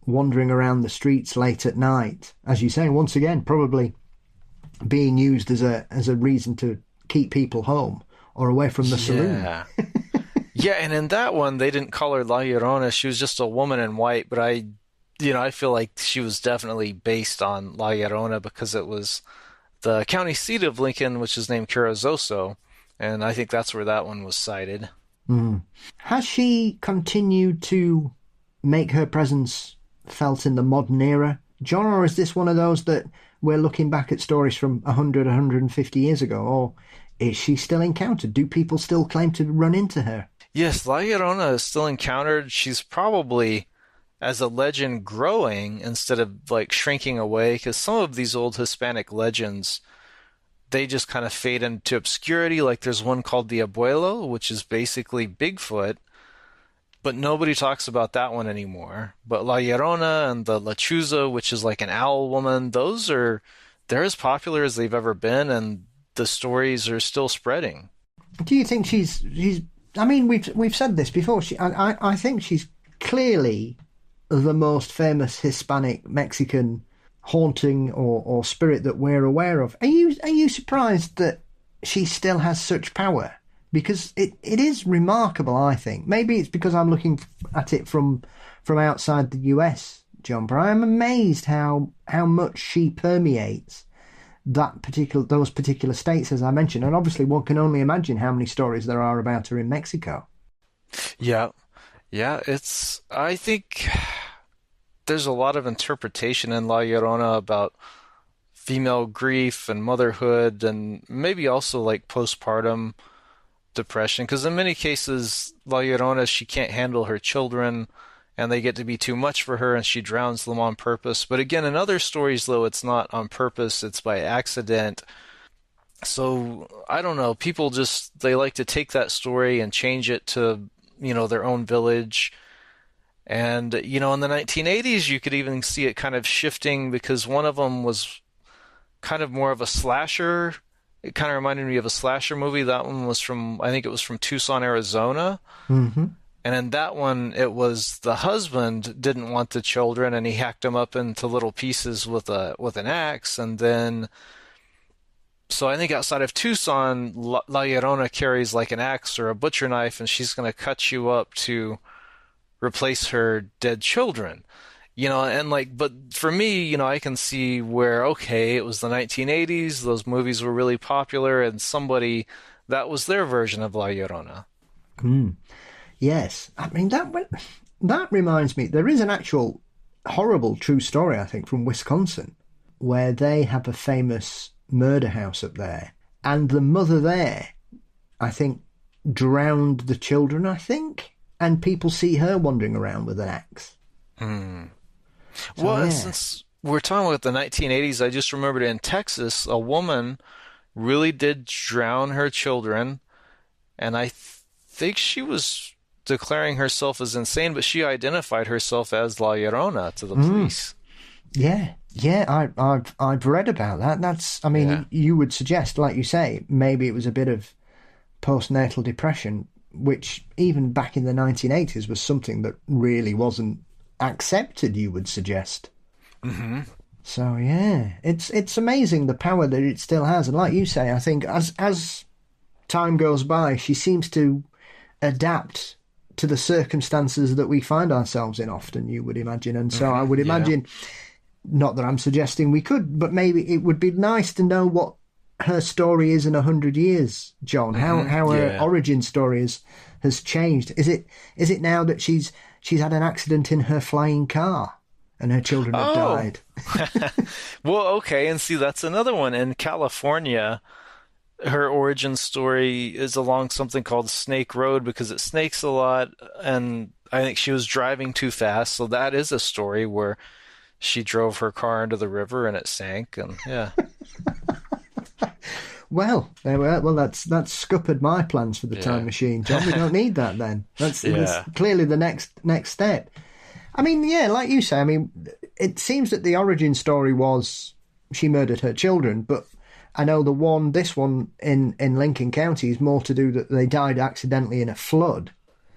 wandering around the streets late at night. As you say, once again, probably being used as a reason to keep people home or away from the saloon. Yeah, and in that one, they didn't call her La Llorona. She was just a woman in white, but I feel like she was definitely based on La Llorona because it was the county seat of Lincoln, which is named Carrizozo, and I think that's where that one was cited. Mm. Has she continued to make her presence felt in the modern era, John, or is this one of those that we're looking back at stories from 100, 150 years ago, or is she still encountered? Do people still claim to run into her? Yes, La Llorona is still encountered. She's probably, as a legend, growing instead of like shrinking away, because some of these old Hispanic legends, they just kind of fade into obscurity. Like there's one called the Abuelo, which is basically Bigfoot, but nobody talks about that one anymore. But La Llorona and the Lechuza, which is like an owl woman, they're as popular as they've ever been, and the stories are still spreading. Do you think she's I mean, we've said this before. I think she's clearly the most famous Hispanic Mexican haunting or spirit that we're aware of. Are you surprised that she still has such power? Because it is remarkable, I think. Maybe it's because I'm looking at it from outside the US, John, but I'm amazed how much she permeates those particular states, as I mentioned. And obviously one can only imagine how many stories there are about her in Mexico. Yeah, I think there's a lot of interpretation in La Llorona about female grief and motherhood, and maybe also like postpartum depression, because in many cases La Llorona, she can't handle her children and they get to be too much for her and she drowns them on purpose. But again, in other stories though, it's not on purpose, it's by accident. So I don't know, people they like to take that story and change it to their own village. And in the 1980s you could even see it kind of shifting, because one of them was kind of more of a slasher. It kind of reminded me of a slasher movie. That one was I think it was from Tucson, Arizona. Mm-hmm. And in that one, it was the husband didn't want the children, and he hacked them up into little pieces with an axe. And then, so I think outside of Tucson, La Llorona carries like an axe or a butcher knife, and she's going to cut you up to replace her dead children. But for me, I can see where, okay, it was the 1980s, those movies were really popular, and that was their version of La Llorona. Mm. Yes. I mean, that reminds me, there is an actual horrible true story, I think, from Wisconsin, where they have a famous murder house up there, and the mother there, I think, drowned the children, and people see her wandering around with an axe. Hmm. Since we're talking about the 1980s, I just remembered in Texas, a woman really did drown her children, and I think she was declaring herself as insane, but she identified herself as La Llorona to the police. Yeah, I've read about that. You would suggest, like you say, maybe it was a bit of postnatal depression. which even back in the 1980s was something that really wasn't accepted, you would suggest. Mm-hmm. So yeah, it's amazing the power that it still has. And like you say, I think as time goes by, she seems to adapt to the circumstances that we find ourselves in often, you would imagine. And so I would imagine, not that I'm suggesting we could, but maybe it would be nice to know what her story is in 100 years, John. How her origin story has changed. Is it now that she's had an accident in her flying car and her children have died? Well, okay, and see, that's another one. In California, her origin story is along something called Snake Road because it snakes a lot, and I think she was driving too fast, so that is a story where she drove her car into the river and it sank, and yeah. Well, that's scuppered my plans for the time machine, John. We don't need that then. That's clearly the next step. I mean, yeah, like you say, I mean, it seems that the origin story was she murdered her children, but I know this one in Lincoln County is more to do that they died accidentally in a flood.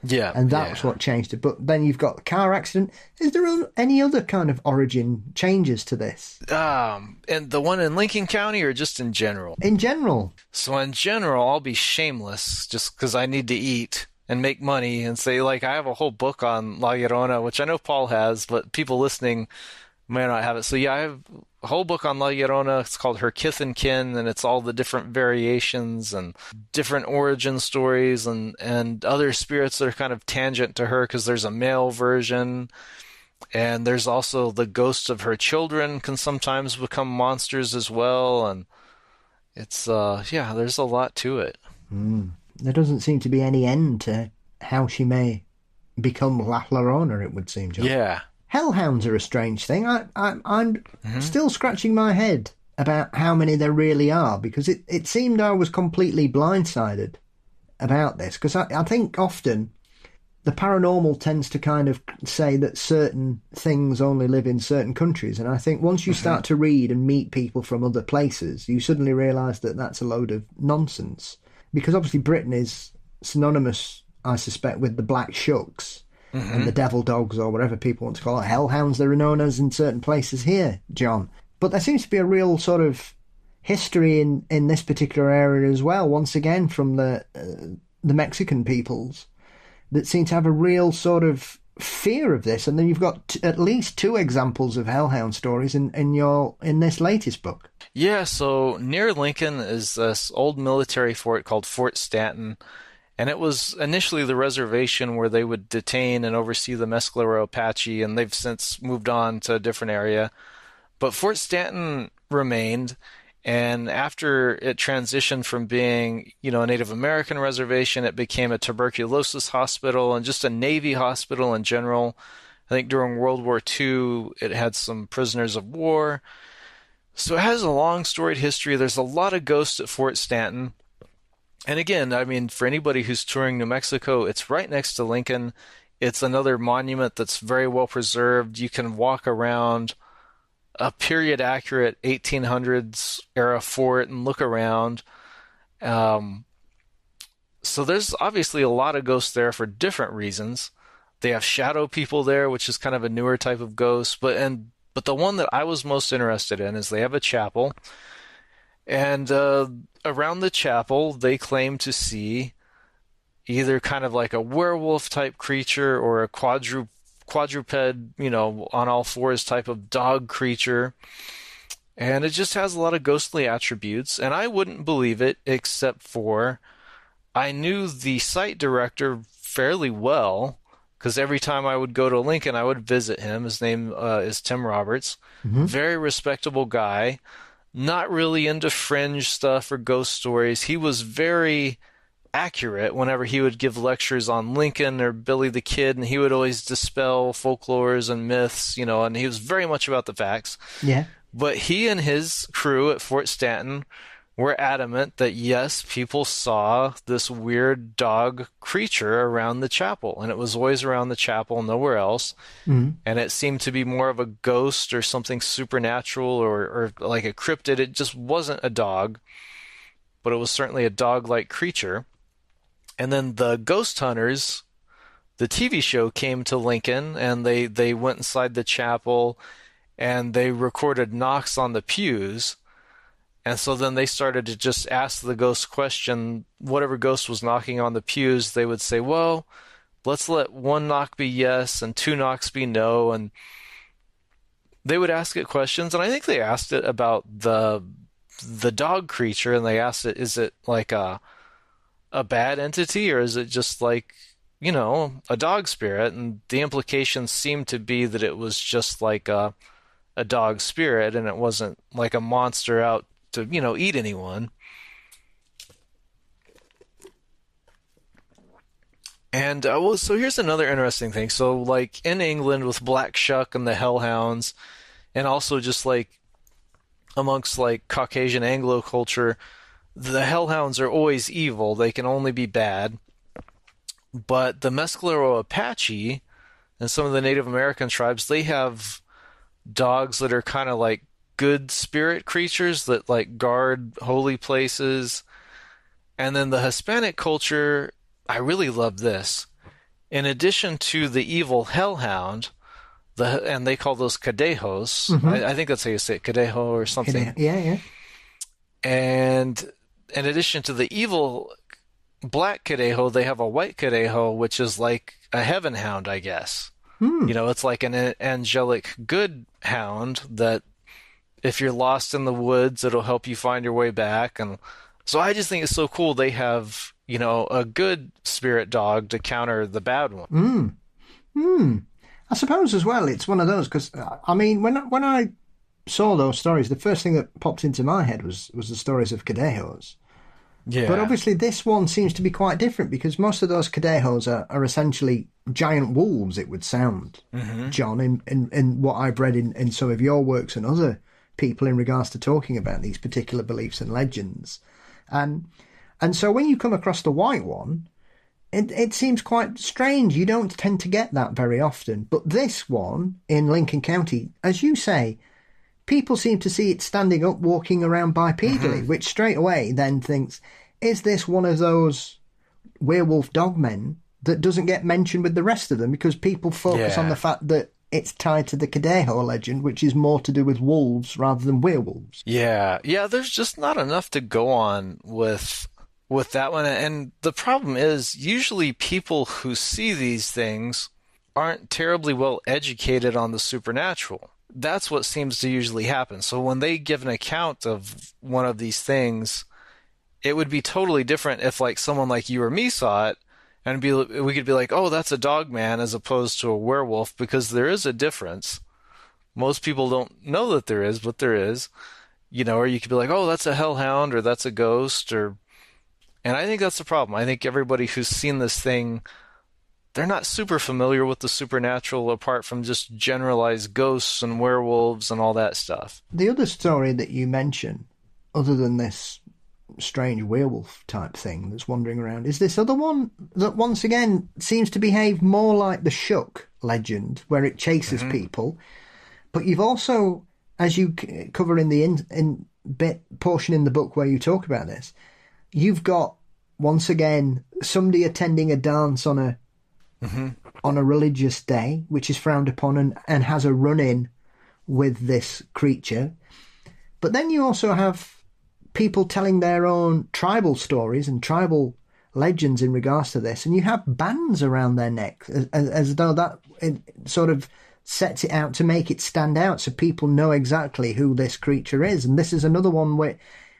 Yeah. And that's what changed it. But then you've got the car accident. Is there any other kind of origin changes to this? And the one in Lincoln County or just in general? In general. So in general, I'll be shameless just because I need to eat and make money and say, like, I have a whole book on La Llorona, which I know Paul has, but people listening may not have it. So yeah, I have a whole book on La Llorona. It's called Her Kith and Kin, and it's all the different variations and different origin stories and other spirits that are kind of tangent to her, because there's a male version. And there's also the ghosts of her children can sometimes become monsters as well. And it's, there's a lot to it. There doesn't seem to be any end to how she may become La Llorona, it would seem, John. Yeah. Hellhounds are a strange thing. I'm still scratching my head about how many there really are, because it seemed I was completely blindsided about this, because I think often the paranormal tends to kind of say that certain things only live in certain countries, and I think once you start to read and meet people from other places, you suddenly realise that that's a load of nonsense, because obviously Britain is synonymous, I suspect, with the Black Shucks. And the devil dogs, or whatever people want to call it. Hellhounds, they're known as in certain places here, John. But there seems to be a real sort of history in this particular area as well, once again from the Mexican peoples, that seem to have a real sort of fear of this. And then you've got at least 2 examples of hellhound stories in this latest book. Yeah, so near Lincoln is this old military fort called Fort Stanton. And it was initially the reservation where they would detain and oversee the Mescalero Apache, and they've since moved on to a different area. But Fort Stanton remained, and after it transitioned from being, a Native American reservation, it became a tuberculosis hospital and just a Navy hospital in general. I think during World War II, it had some prisoners of war. So it has a long storied history. There's a lot of ghosts at Fort Stanton. And again, I mean, for anybody who's touring New Mexico, it's right next to Lincoln. It's another monument that's very well preserved. You can walk around a period-accurate 1800s era fort and look around. So there's obviously a lot of ghosts there for different reasons. They have shadow people there, which is kind of a newer type of ghost. But the one that I was most interested in is they have a chapel. And around the chapel, they claim to see either kind of like a werewolf-type creature or a quadruped, on all fours type of dog creature. And it just has a lot of ghostly attributes. And I wouldn't believe it, except for I knew the site director fairly well, because every time I would go to Lincoln, I would visit him. His name is Tim Roberts. Very respectable guy. Not really into fringe stuff or ghost stories. He was very accurate whenever he would give lectures on Lincoln or Billy the Kid, and he would always dispel folklores and myths, and he was very much about the facts. Yeah. But he and his crew at Fort Stanton were adamant that, yes, people saw this weird dog creature around the chapel, and it was always around the chapel, nowhere else. And it seemed to be more of a ghost or something supernatural or like a cryptid. It just wasn't a dog, but it was certainly a dog-like creature. And then the Ghost Hunters, the TV show, came to Lincoln, and they went inside the chapel and they recorded knocks on the pews. And so then they started to just ask the ghost question. Whatever ghost was knocking on the pews, they would say, well, let's let one knock be yes and two knocks be no. And they would ask it questions. And I think they asked it about the dog creature, and they asked it, is it like a bad entity, or is it just like, a dog spirit? And the implications seemed to be that it was just like a dog spirit, and it wasn't like a monster out to, eat anyone. And so here's another interesting thing. So like in England with Black Shuck and the Hellhounds, and also just like amongst like Caucasian Anglo culture, the Hellhounds are always evil. They can only be bad. But the Mescalero Apache and some of the Native American tribes, they have dogs that are kind of like good spirit creatures that like guard holy places. And then the Hispanic culture, I really love this. In addition to the evil hellhound, and they call those cadejos. Mm-hmm. I think that's how you say it, cadejo or something. Yeah. And in addition to the evil black cadejo, they have a white cadejo, which is like a heaven hound, I guess. It's like an angelic good hound that if you're lost in the woods, it'll help you find your way back. And so I just think it's so cool they have, a good spirit dog to counter the bad one. I suppose as well, it's one of those, because, I mean, when I saw those stories, the first thing that popped into my head was the stories of cadejos. Yeah. But obviously this one seems to be quite different, because most of those cadejos are essentially giant wolves, it would sound, John, in what I've read in some of your works and other people in regards to talking about these particular beliefs and legends. And so when you come across the white one, it seems quite strange. You don't tend to get that very often. But this one in Lincoln County, as you say, people seem to see it standing up, walking around bipedally, which straight away then thinks, is this one of those werewolf dogmen that doesn't get mentioned with the rest of them? Because people focus on the fact that it's tied to the Cadejo legend, which is more to do with wolves rather than werewolves. Yeah, there's just not enough to go on with that one. And the problem is, usually people who see these things aren't terribly well educated on the supernatural. That's what seems to usually happen. So when they give an account of one of these things, it would be totally different if like someone like you or me saw it, and we could be like, oh, that's a dog man as opposed to a werewolf, because there is a difference. Most people don't know that there is, but there is. Or you could be like, oh, that's a hellhound, or that's a ghost, and I think that's the problem. I think everybody who's seen this thing, they're not super familiar with the supernatural apart from just generalized ghosts and werewolves and all that stuff. The other story that you mention, other than this strange werewolf type thing that's wandering around, is this other one that once again seems to behave more like the Shuck legend, where it chases people. But you've also, as you cover in the portion in the book where you talk about this, you've got once again somebody attending a dance on a religious day, which is frowned upon, and has a run-in with this creature. But then you also have people telling their own tribal stories and tribal legends in regards to this, and you have bands around their neck, as though that it sort of sets it out to make it stand out, so people know exactly who this creature is. And this is another one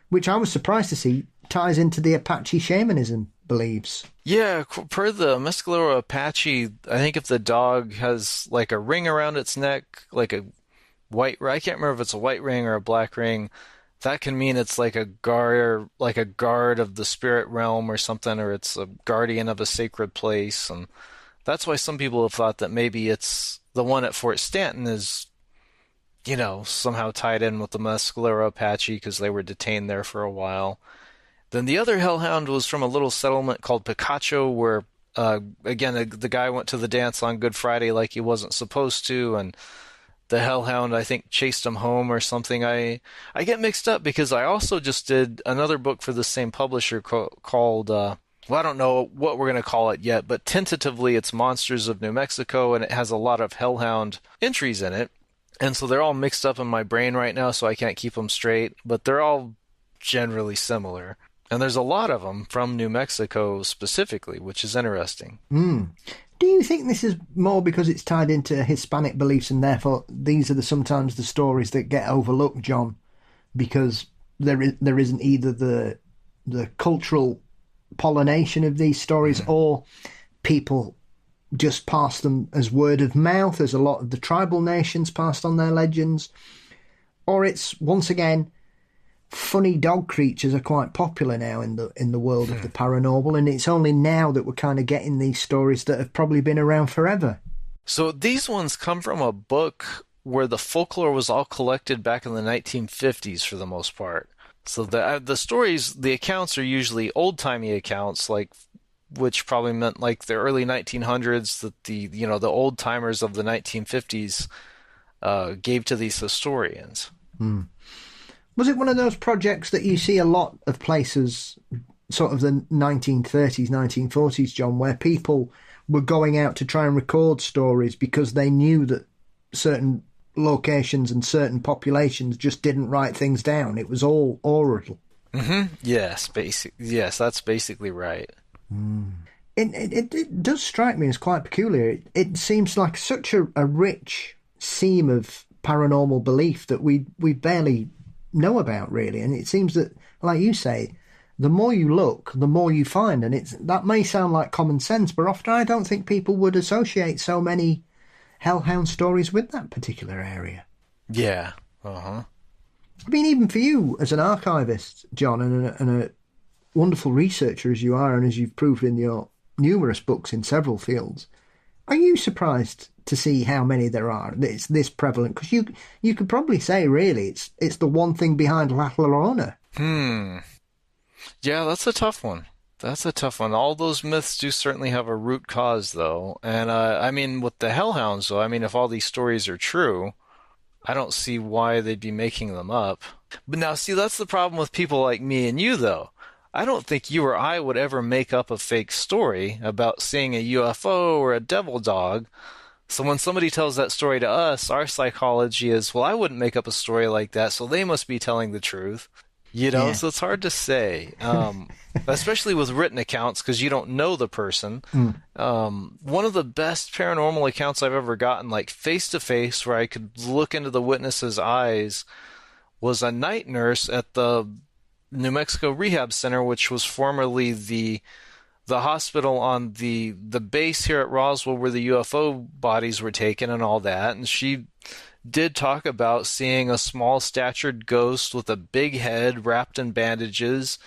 which I was surprised to see ties into the Apache shamanism beliefs. Yeah, per the Mescalero Apache, I think if the dog has like a ring around its neck, like a white, I can't remember if it's a white ring or a black ring, that can mean it's like a guard of the spirit realm or something, or it's a guardian of a sacred place. And that's why some people have thought that maybe it's the one at Fort Stanton is, somehow tied in with the Mescalero Apache because they were detained there for a while. Then the other hellhound was from a little settlement called Picacho, where, again, the guy went to the dance on Good Friday like he wasn't supposed to, and the hellhound, I think, chased him home or something. I get mixed up because I also just did another book for the same publisher called well, I don't know what we're going to call it yet, but tentatively it's Monsters of New Mexico, and it has a lot of Hellhound entries in it. And so they're all mixed up in my brain right now, so I can't keep them straight, but they're all generally similar. And there's a lot of them from New Mexico specifically, which is interesting. Do you think this is more because it's tied into Hispanic beliefs and therefore these are sometimes the stories that get overlooked, John, because there isn't either the cultural pollination of these stories or people just pass them as word of mouth, as a lot of the tribal nations passed on their legends, or it's, once again, funny dog creatures are quite popular now in the world of the paranormal, and it's only now that we're kind of getting these stories that have probably been around forever. So these ones come from a book where the folklore was all collected back in the 1950s for the most part. So the stories, the accounts are usually old-timey accounts, which probably meant like the early 1900s that the old-timers of the 1950s gave to these historians. Was it one of those projects that you see a lot of places, sort of the 1930s, 1940s, John, where people were going out to try and record stories because they knew that certain locations and certain populations just didn't write things down? It was all oral. Yes, yes, that's basically right. It does strike me as quite peculiar. It seems like such a rich seam of paranormal belief that we barely know about, really. And it seems that, like you say, the more you look, the more you find. And that may sound like common sense, but often I don't think people would associate so many hellhound stories with that particular area. Yeah. I mean, even for you as an archivist, John, and a wonderful researcher as you are, and as you've proved in your numerous books in several fields, are you surprised to see how many there are? It's this prevalent, because you could probably say, really, it's the one thing behind La Llorona. Yeah, that's a tough one. All those myths do certainly have a root cause, though. And, I mean, with the hellhounds, though, I mean, if all these stories are true, I don't see why they'd be making them up. But now, see, that's the problem with people like me and you, though. I don't think you or I would ever make up a fake story about seeing a UFO or a devil dog. So when somebody tells that story to us, our psychology is, well, I wouldn't make up a story like that, so they must be telling the truth. Yeah. So it's hard to say, especially with written accounts, because you don't know the person. One of the best paranormal accounts I've ever gotten, like face-to-face, where I could look into the witness's eyes, was a night nurse at the New Mexico Rehab Center, which was formerly the hospital on the base here at Roswell where the UFO bodies were taken and all that. And she did talk about seeing a small-statured ghost with a big head wrapped in bandages,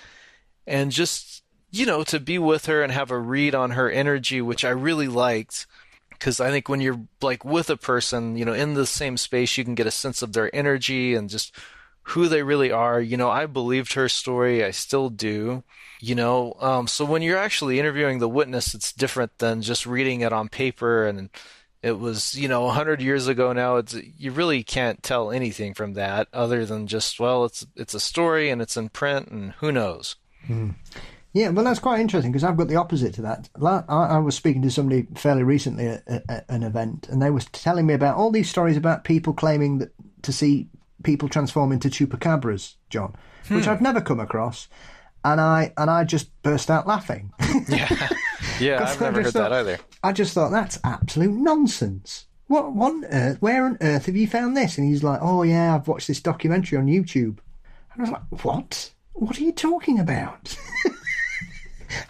and just, to be with her and have a read on her energy, which I really liked, because I think when you're like with a person, in the same space, you can get a sense of their energy and just who they really are. I believed her story. I still do. So when you're actually interviewing the witness, it's different than just reading it on paper. And it was, 100 years ago now. You really can't tell anything from that other than just, well, it's a story and it's in print and who knows. Yeah, well, that's quite interesting, because I've got the opposite to that. I was speaking to somebody fairly recently at an event, and they were telling me about all these stories about people claiming to see people transform into chupacabras, John, which I've never come across. And I just burst out laughing. Yeah, I've never heard that either. I just thought, that's absolute nonsense. Where on earth have you found this? And he's like, oh yeah, I've watched this documentary on YouTube. And I was like, what? What are you talking about?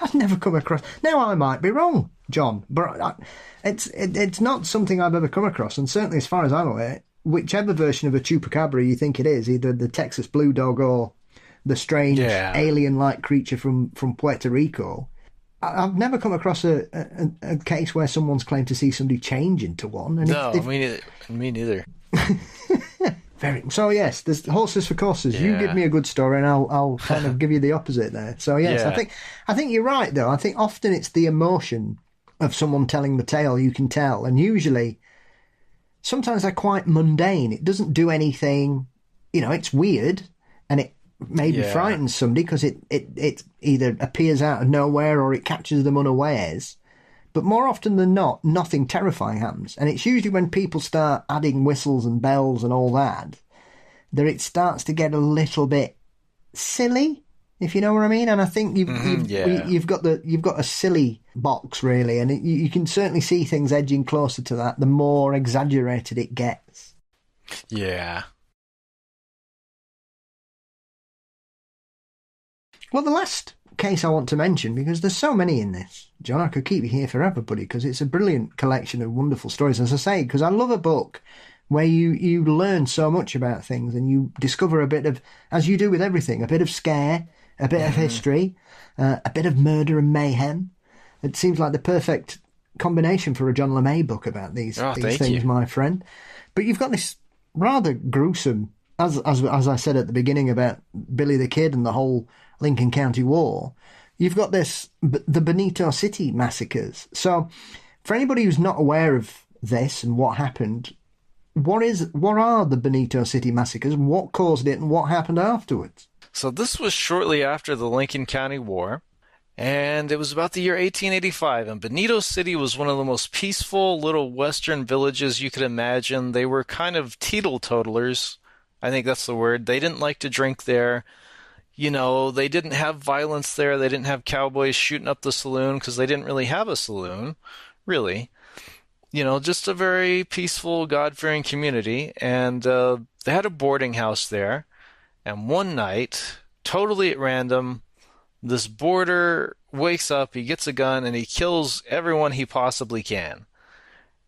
I've never come across. Now, I might be wrong, John, but it's not something I've ever come across. And certainly, as far as I'm aware, whichever version of a chupacabra you think it is, either the Texas blue dog or the strange alien-like creature from Puerto Rico, I've never come across a case where someone's claimed to see somebody change into one. And no, me neither. So yes, there's horses for courses. Yeah. You give me a good story, and I'll kind of give you the opposite there. So yes, yeah. I think you're right, though. I think often it's the emotion of someone telling the tale you can tell, and usually, sometimes they're quite mundane. It doesn't do anything. It's weird, and maybe frightens somebody because it either appears out of nowhere or it catches them unawares. But more often than not, nothing terrifying happens. And it's usually when people start adding whistles and bells and all that it starts to get a little bit silly, if you know what I mean. And I think you've got a silly box, really, and you can certainly see things edging closer to that the more exaggerated it gets. Yeah. Well, the last case I want to mention, because there's so many in this, John, I could keep you here forever, buddy, because it's a brilliant collection of wonderful stories. As I say, because I love a book where you learn so much about things and you discover a bit of, as you do with everything, a bit of scare, a bit of history, a bit of murder and mayhem. It seems like the perfect combination for a John Lemay book about these things, my friend. But you've got this rather gruesome, as I said at the beginning about Billy the Kid and the whole Lincoln County War, you've got the Bonito City massacres. So for anybody who's not aware of this and what happened, what are the Bonito City massacres, what caused it, and what happened afterwards? So this was shortly after the Lincoln County War, and it was about the year 1885, and Bonito City was one of the most peaceful little western villages you could imagine. They were kind of teetotalers, I think that's the word. They didn't like to drink there. You know, they didn't have violence there. They didn't have cowboys shooting up the saloon because they didn't really have a saloon, really. You know, just a very peaceful, God-fearing community. And they had a boarding house there. And one night, totally at random, this boarder wakes up, he gets a gun, and he kills everyone he possibly can.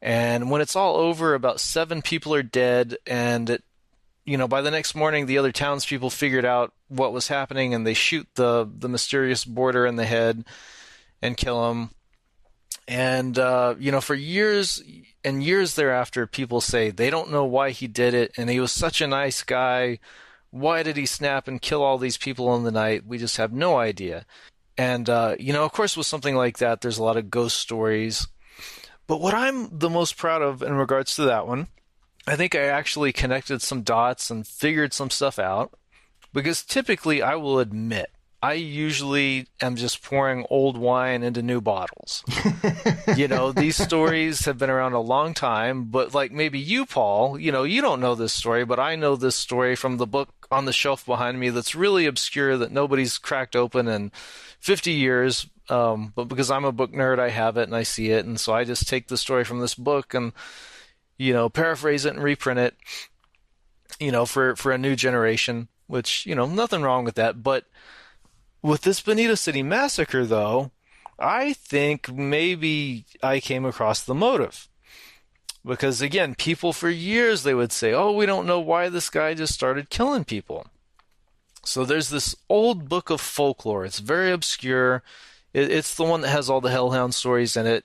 And when it's all over, about 7 people are dead. And, by the next morning, the other townspeople figured out what was happening, and they shoot the mysterious boarder in the head and kill him. And, for years and years thereafter, people say they don't know why he did it, and he was such a nice guy. Why did he snap and kill all these people in the night? We just have no idea. And, of course, with something like that, there's a lot of ghost stories. But what I'm the most proud of in regards to that one, I think I actually connected some dots and figured some stuff out. Because typically, I will admit, I usually am just pouring old wine into new bottles. These stories have been around a long time, but like maybe you, Paul, you don't know this story, but I know this story from the book on the shelf behind me that's really obscure that nobody's cracked open in 50 years. But because I'm a book nerd, I have it and I see it. And so I just take the story from this book and, paraphrase it and reprint it, for a new generation, which, nothing wrong with that. But with this Bonito City massacre, though, I think maybe I came across the motive. Because, again, people for years, they would say, oh, we don't know why this guy just started killing people. So there's this old book of folklore. It's very obscure. It's the one that has all the hellhound stories in it.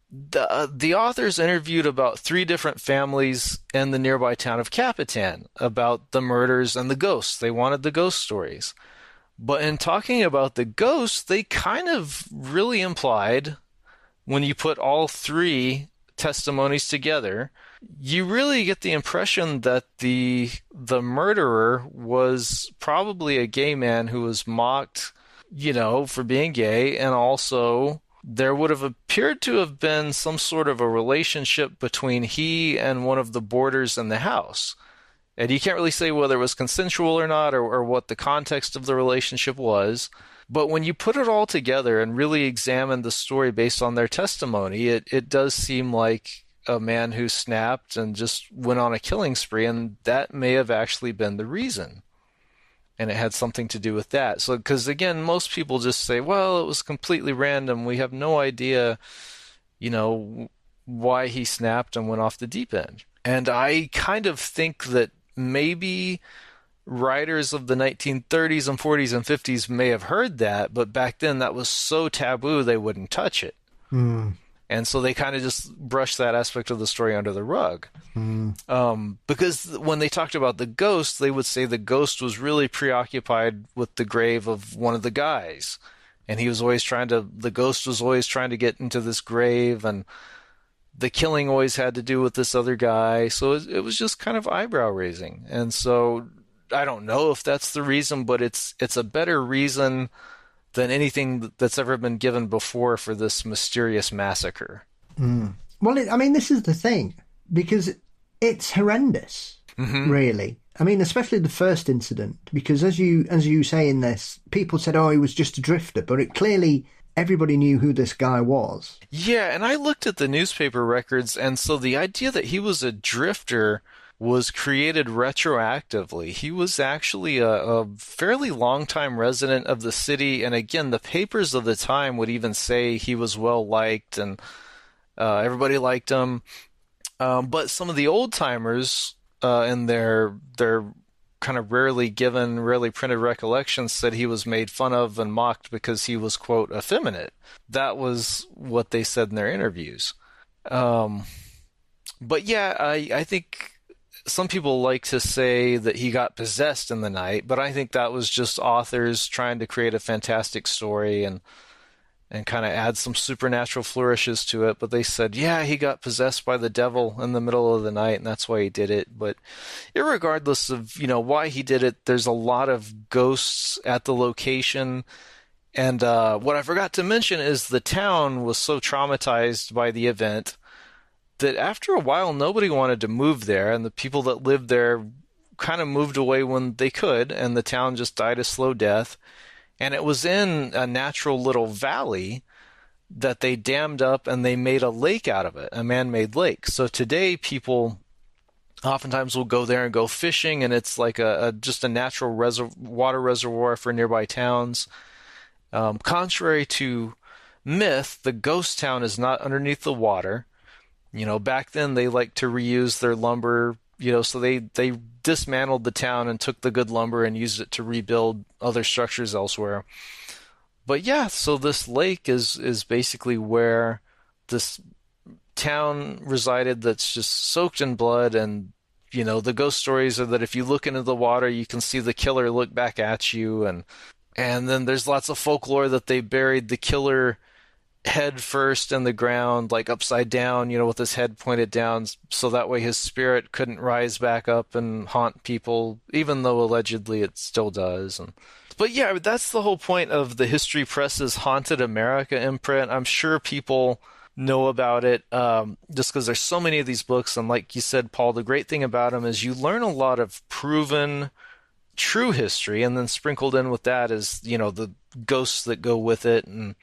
The authors interviewed about 3 different families in the nearby town of Capitan about the murders and the ghosts. They wanted the ghost stories. But in talking about the ghosts, they kind of really implied, when you put all 3 testimonies together, you really get the impression that the murderer was probably a gay man who was mocked, for being gay, and also there would have appeared to have been some sort of a relationship between he and one of the boarders in the house. And you can't really say whether it was consensual or not, or what the context of the relationship was. But when you put it all together and really examine the story based on their testimony, it does seem like a man who snapped and just went on a killing spree, and that may have actually been the reason. And it had something to do with that. So, because again, most people just say, well, it was completely random. We have no idea, why he snapped and went off the deep end. And I kind of think that maybe writers of the 1930s and 40s and 50s may have heard that, but back then that was so taboo they wouldn't touch it. And so they kind of just brushed that aspect of the story under the rug. Because when they talked about the ghost, they would say the ghost was really preoccupied with the grave of one of the guys. And the ghost was always trying to get into this grave, and the killing always had to do with this other guy. So it was just kind of eyebrow raising. And so I don't know if that's the reason, but it's a better reason than anything that's ever been given before for this mysterious massacre. Well, this is the thing, because it's horrendous, really. I mean, especially the first incident, because as you say in this, people said, oh, he was just a drifter, but everybody knew who this guy was. Yeah, and I looked at the newspaper records, and so the idea that he was a drifter was created retroactively. He was actually a fairly long-time resident of the city, and again, the papers of the time would even say he was well-liked, and everybody liked him. But some of the old-timers in their kind of rarely printed recollections said he was made fun of and mocked because he was, quote, effeminate. That was what they said in their interviews. But yeah, I think some people like to say that he got possessed in the night, but I think that was just authors trying to create a fantastic story and kind of add some supernatural flourishes to it. But they said, yeah, he got possessed by the devil in the middle of the night, and that's why he did it. But irregardless of, why he did it, there's a lot of ghosts at the location. And what I forgot to mention is the town was so traumatized by the event that after a while, nobody wanted to move there, and the people that lived there kind of moved away when they could, and the town just died a slow death. And it was in a natural little valley that they dammed up, and they made a lake out of it, a man-made lake. So today, people oftentimes will go there and go fishing, and it's like just a natural water reservoir for nearby towns. Contrary to myth, the ghost town is not underneath the water. Back then they liked to reuse their lumber, so they dismantled the town and took the good lumber and used it to rebuild other structures elsewhere. But yeah, so this lake is basically where this town resided that's just soaked in blood. And, the ghost stories are that if you look into the water, you can see the killer look back at you. And then there's lots of folklore that they buried the killer head first in the ground, like upside down, with his head pointed down, so that way his spirit couldn't rise back up and haunt people, even though allegedly it still does. But yeah, that's the whole point of the History Press's Haunted America imprint. I'm sure people know about it just because there's so many of these books. And like you said, Paul, the great thing about them is you learn a lot of proven true history, and then sprinkled in with that is, the ghosts that go with it. And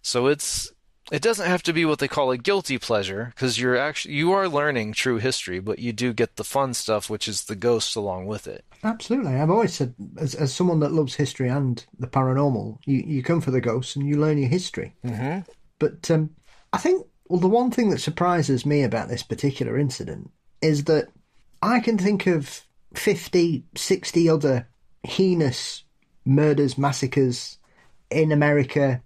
so it doesn't have to be what they call a guilty pleasure, because you are learning true history, but you do get the fun stuff, which is the ghosts along with it. Absolutely. I've always said, as someone that loves history and the paranormal, you come for the ghosts and you learn your history. Mm-hmm. But I think, the one thing that surprises me about this particular incident is that I can think of 50, 60 other heinous murders, massacres in America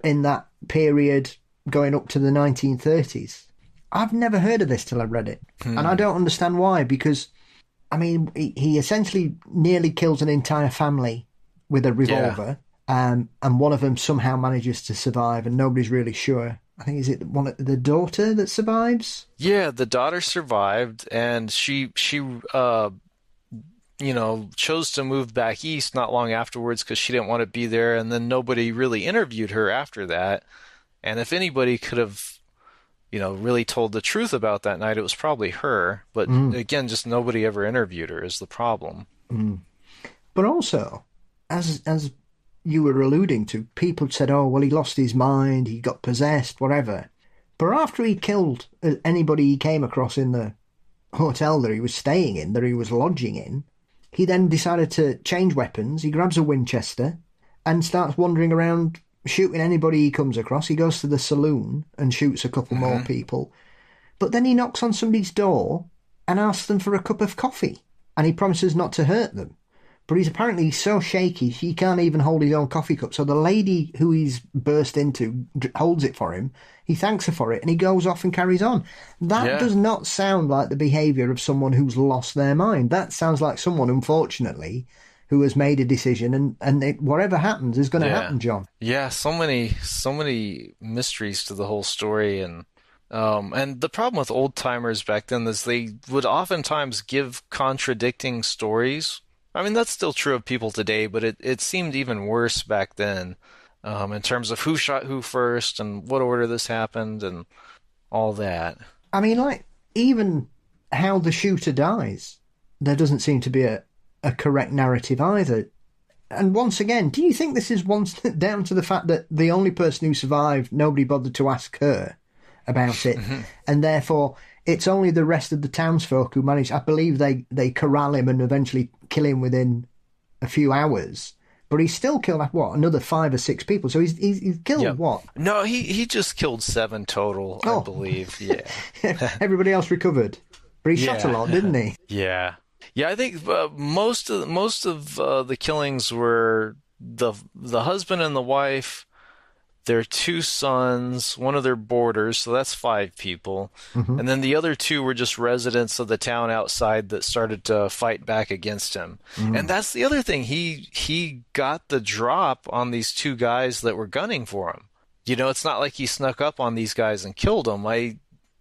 in that period going up to the 1930s. I've never heard of this till I read it. And I don't understand why, because, he essentially nearly kills an entire family with a revolver, and one of them somehow manages to survive, and nobody's really sure. I think, is it the daughter that survives? Yeah, the daughter survived, and she chose to move back east not long afterwards because she didn't want to be there, and then nobody really interviewed her after that. And if anybody could have, really told the truth about that night, it was probably her. But again, just nobody ever interviewed her is the problem. But also, as you were alluding to, people said, oh, well, he lost his mind, he got possessed, whatever. But after he killed anybody he came across in the hotel that he was staying in, that he was lodging in, he then decided to change weapons. He grabs a Winchester and starts wandering around shooting anybody he comes across. He goes to the saloon and shoots a couple more people. But then he knocks on somebody's door and asks them for a cup of coffee. And he promises not to hurt them. But he's apparently so shaky he can't even hold his own coffee cup. So the lady who he's burst into holds it for him. He thanks her for it and he goes off and carries on. That does not sound like the behaviour of someone who's lost their mind. That sounds like someone, unfortunately, who has made a decision and whatever happens is going to happen, John. Yeah, so many mysteries to the whole story. And the problem with old timers back then is they would oftentimes give contradicting stories. I mean, that's still true of people today, but it seemed even worse back then, in terms of who shot who first and what order this happened and all that. I mean, like, even how the shooter dies, there doesn't seem to be a correct narrative either. And once again, do you think this is down to the fact that the only person who survived, nobody bothered to ask her about it, and therefore it's only the rest of the townsfolk who managed, I believe they corral him and eventually kill him within a few hours, but he still killed, what, another 5 or 6 people, so he's killed what? No, he just killed 7 total, I believe, yeah. Everybody else recovered, but he shot a lot, didn't he? Yeah. Yeah, I think most of the killings were the husband and the wife, their 2 sons, one of their boarders, so that's 5 people, and then the other 2 were just residents of the town outside that started to fight back against him. And that's the other thing, he got the drop on these 2 guys that were gunning for him. You know, it's not like he snuck up on these guys and killed them.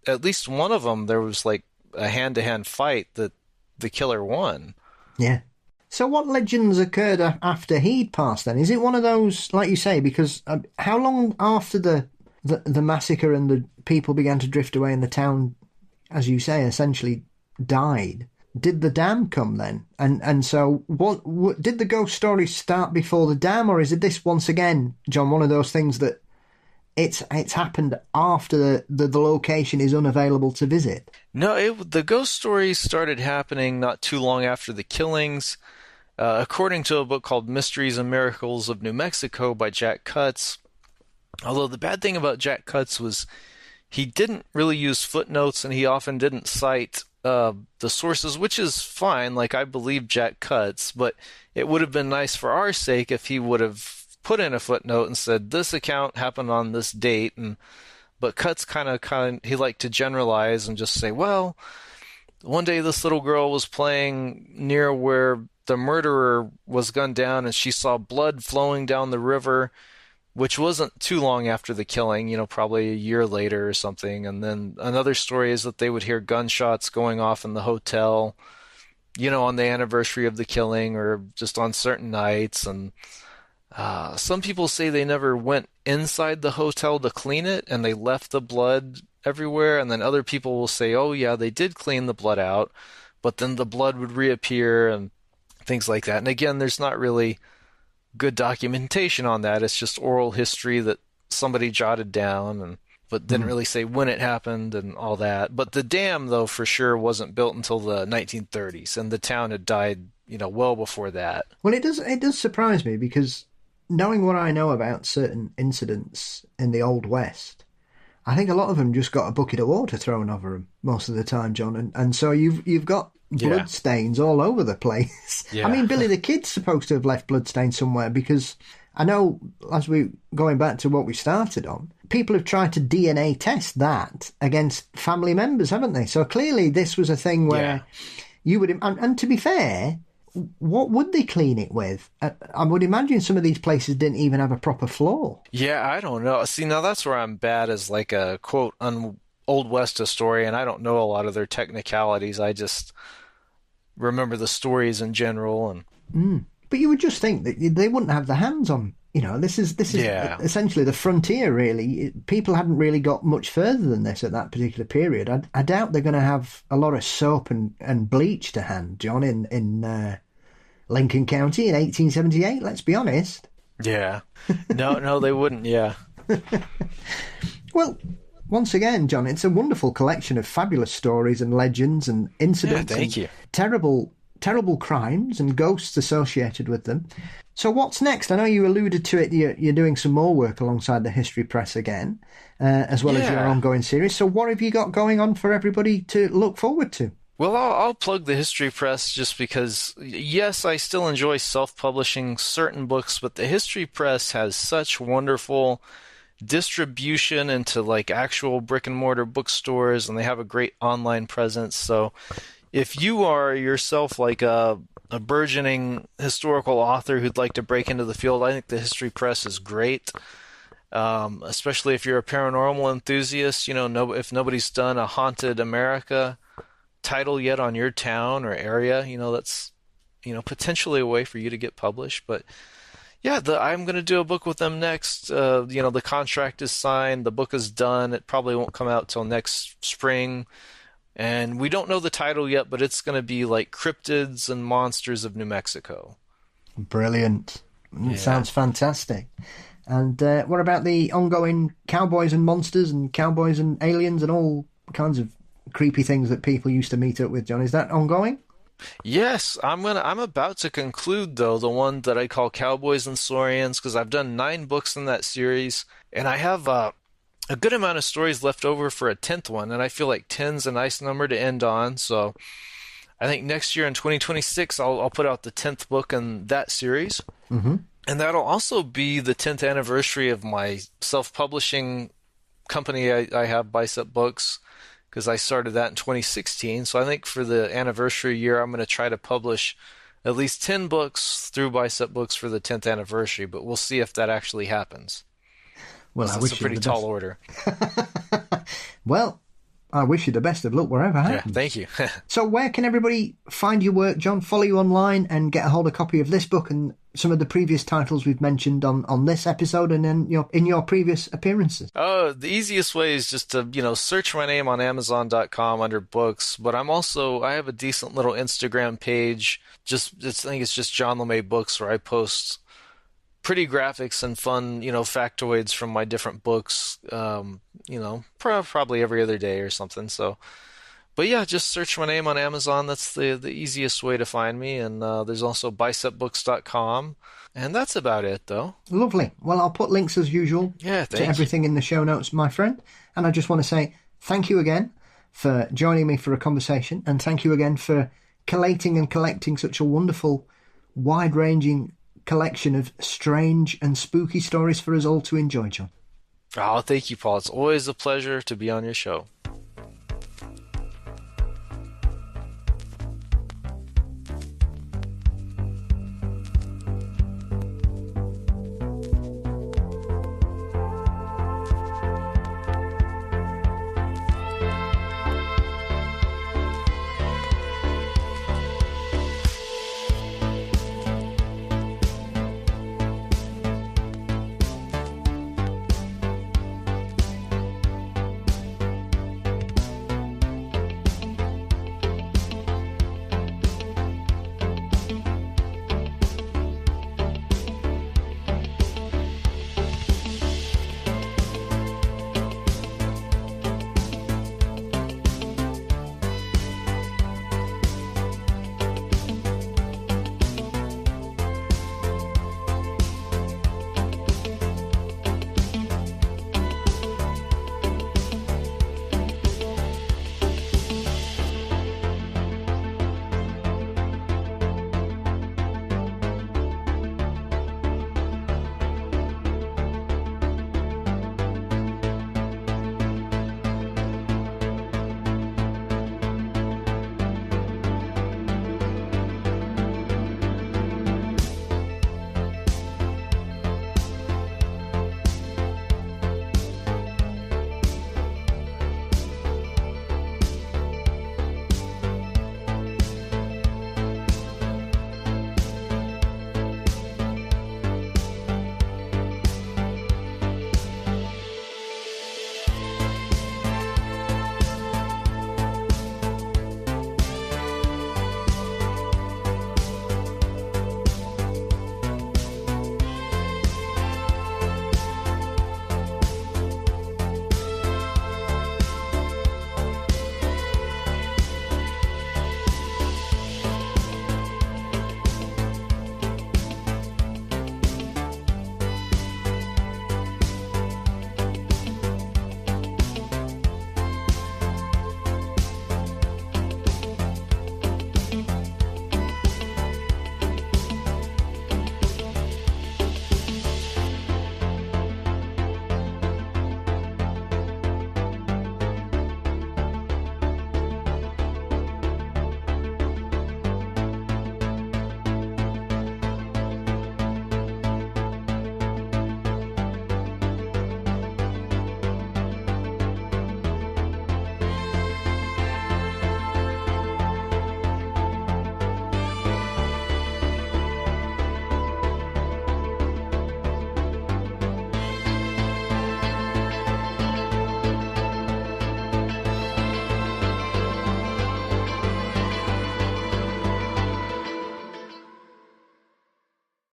At least one of them, there was like a hand-to-hand fight that the killer won. Yeah. So what legends occurred after he'd passed then? Is it one of those, like you say, because how long after the massacre and the people began to drift away and the town, as you say, essentially died, did the dam come then? And so what did the ghost story start before the dam, or is it this, once again, John, one of those things that it's happened after the location is unavailable to visit? No, the ghost stories started happening not too long after the killings. According to a book called Mysteries and Miracles of New Mexico by Jack Cutts. Although the bad thing about Jack Cutts was he didn't really use footnotes and he often didn't cite the sources, which is fine. Like, I believe Jack Cutts, but it would have been nice for our sake if he would have put in a footnote and said this account happened on this date. But Cutts kind of he liked to generalize and just say, well, one day this little girl was playing near where the murderer was gunned down and she saw blood flowing down the river, which wasn't too long after the killing, you know, probably a year later or something. And then another story is that they would hear gunshots going off in the hotel, you know, on the anniversary of the killing or just on certain nights. And some people say they never went inside the hotel to clean it and they left the blood everywhere. And then other people will say, oh yeah, they did clean the blood out, but then the blood would reappear and things like that. And again, there's not really good documentation on that. It's just oral history that somebody jotted down, but didn't really say when it happened and all that. But the dam, though, for sure wasn't built until the 1930s, and the town had died, you know, well before that. Well, it does surprise me, because knowing what I know about certain incidents in the Old West, I think a lot of them just got a bucket of water thrown over them most of the time, John. And so you've got blood stains all over the place. Yeah. I mean, Billy the Kid's supposed to have left blood stains somewhere, because I know, as we going back to what we started on, people have tried to DNA test that against family members, haven't they? So clearly this was a thing where you would, and to be fair, what would they clean it with? I would imagine some of these places didn't even have a proper floor. Yeah, I don't know. See, now that's where I'm bad as like a quote Old West historian. I don't know a lot of their technicalities. I just remember the stories in general. But you would just think that they wouldn't have the hands on, you know, this is essentially the frontier, really. People hadn't really got much further than this at that particular period. I doubt they're going to have a lot of soap and bleach to hand, John, in Lincoln County in 1878, let's be honest. Yeah. No, they wouldn't, yeah. Well, once again, John, it's a wonderful collection of fabulous stories and legends and incidents. Yeah, thank you. Terrible crimes and ghosts associated with them. So what's next? I know you alluded to it. You're doing some more work alongside the History Press again, as well as your ongoing series. So what have you got going on for everybody to look forward to? Well, I'll plug the History Press just because, yes, I still enjoy self-publishing certain books, but the History Press has such wonderful distribution into like actual brick and mortar bookstores, and they have a great online presence. So if you are yourself like a burgeoning historical author who'd like to break into the field, I think the History Press is great. Especially if you're a paranormal enthusiast, you know, if nobody's done a Haunted America title yet on your town or area, you know, potentially a way for you to get published. But yeah, I'm going to do a book with them next. The contract is signed, the book is done. It probably won't come out till next spring. And we don't know the title yet, but it's going to be like Cryptids and Monsters of New Mexico. Brilliant. Yeah. It sounds fantastic. And what about the ongoing cowboys and monsters and cowboys and aliens and all kinds of creepy things that people used to meet up with, John? Is that ongoing? Yes, I'm about to conclude though the one that I call Cowboys and Saurians, because I've done 9 books in that series, and I have a good amount of stories left over for a 10th one, and I feel like 10's a nice number to end on. So I think next year in 2026 I'll put out the 10th book in that series. Mm-hmm. And that'll also be the 10th anniversary of my self-publishing company I have, Bicep Books, because I started that in 2016. So I think for the anniversary year, I'm going to try to publish at least 10 books through Bicep Books for the 10th anniversary, but we'll see if that actually happens. Well, I wish it's a pretty tall order. Well, I wish you the best of luck wherever it happens. Yeah, thank you. So where can everybody find your work, John? Follow you online and get a hold of a copy of this book and some of the previous titles we've mentioned on this episode and in your previous appearances? Oh, the easiest way is just to, search my name on Amazon.com under books. But I have a decent little Instagram page. I think it's just John Lemay Books, where I post pretty graphics and fun, factoids from my different books, probably every other day or something. So, but yeah, just search my name on Amazon. That's the easiest way to find me. And there's also bicepbooks.com. And that's about it, though. Lovely. Well, I'll put links as usual to everything in the show notes, my friend. And I just want to say thank you again for joining me for a conversation. And thank you again for collating and collecting such a wonderful, wide-ranging collection of strange and spooky stories for us all to enjoy, John. Oh, thank you, Paul. It's always a pleasure to be on your show.